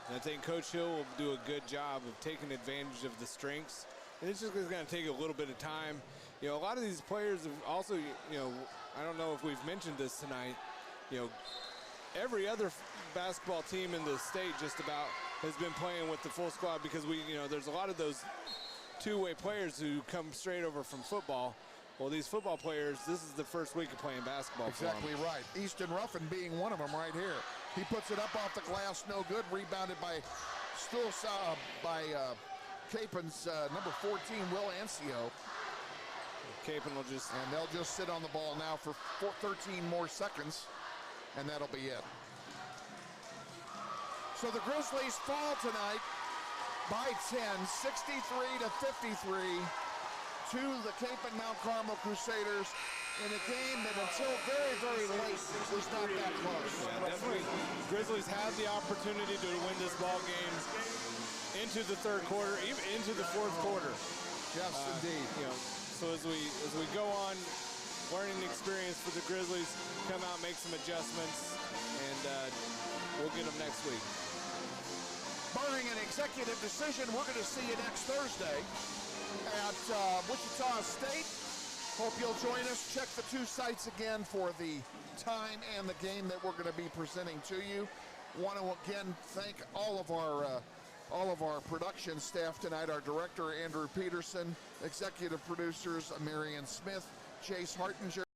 And I think Coach Hill will do a good job of taking advantage of the strengths. And it's just going to take a little bit of time. You know, a lot of these players have also, you know, I don't know if we've mentioned this tonight, you know, every other basketball team in the state just about has been playing with the full squad because there's a lot of those two-way players who come straight over from football. Well, these football players, this is the first week of playing basketball Exactly for them. right. Easton Ruffin being one of them right here. He puts it up off the glass, no good. Rebounded by Kapaun's number 14, Will Ancio. Kapaun will just... And they'll just sit on the ball now for 13 more seconds, and that'll be it. So the Grizzlies fall tonight by 10, 63-53 to the Kapaun Mount Carmel Crusaders in a game that until very, very late was not that close. Yeah, definitely. Grizzlies had the opportunity to win this ball game into the third quarter, even into the fourth quarter. Yes, indeed. You know, so as we go on, learning experience for the Grizzlies, come out, make some adjustments, and we'll get them next week. Barring an executive decision, we're going to see you next Thursday at Wichita State. Hope you'll join us. Check the 2 sites again for the time and the game that we're going to be presenting to you. Want to again thank all of our production staff tonight. Our director Andrew Peterson, executive producers Marion Smith, Chase Hartinger.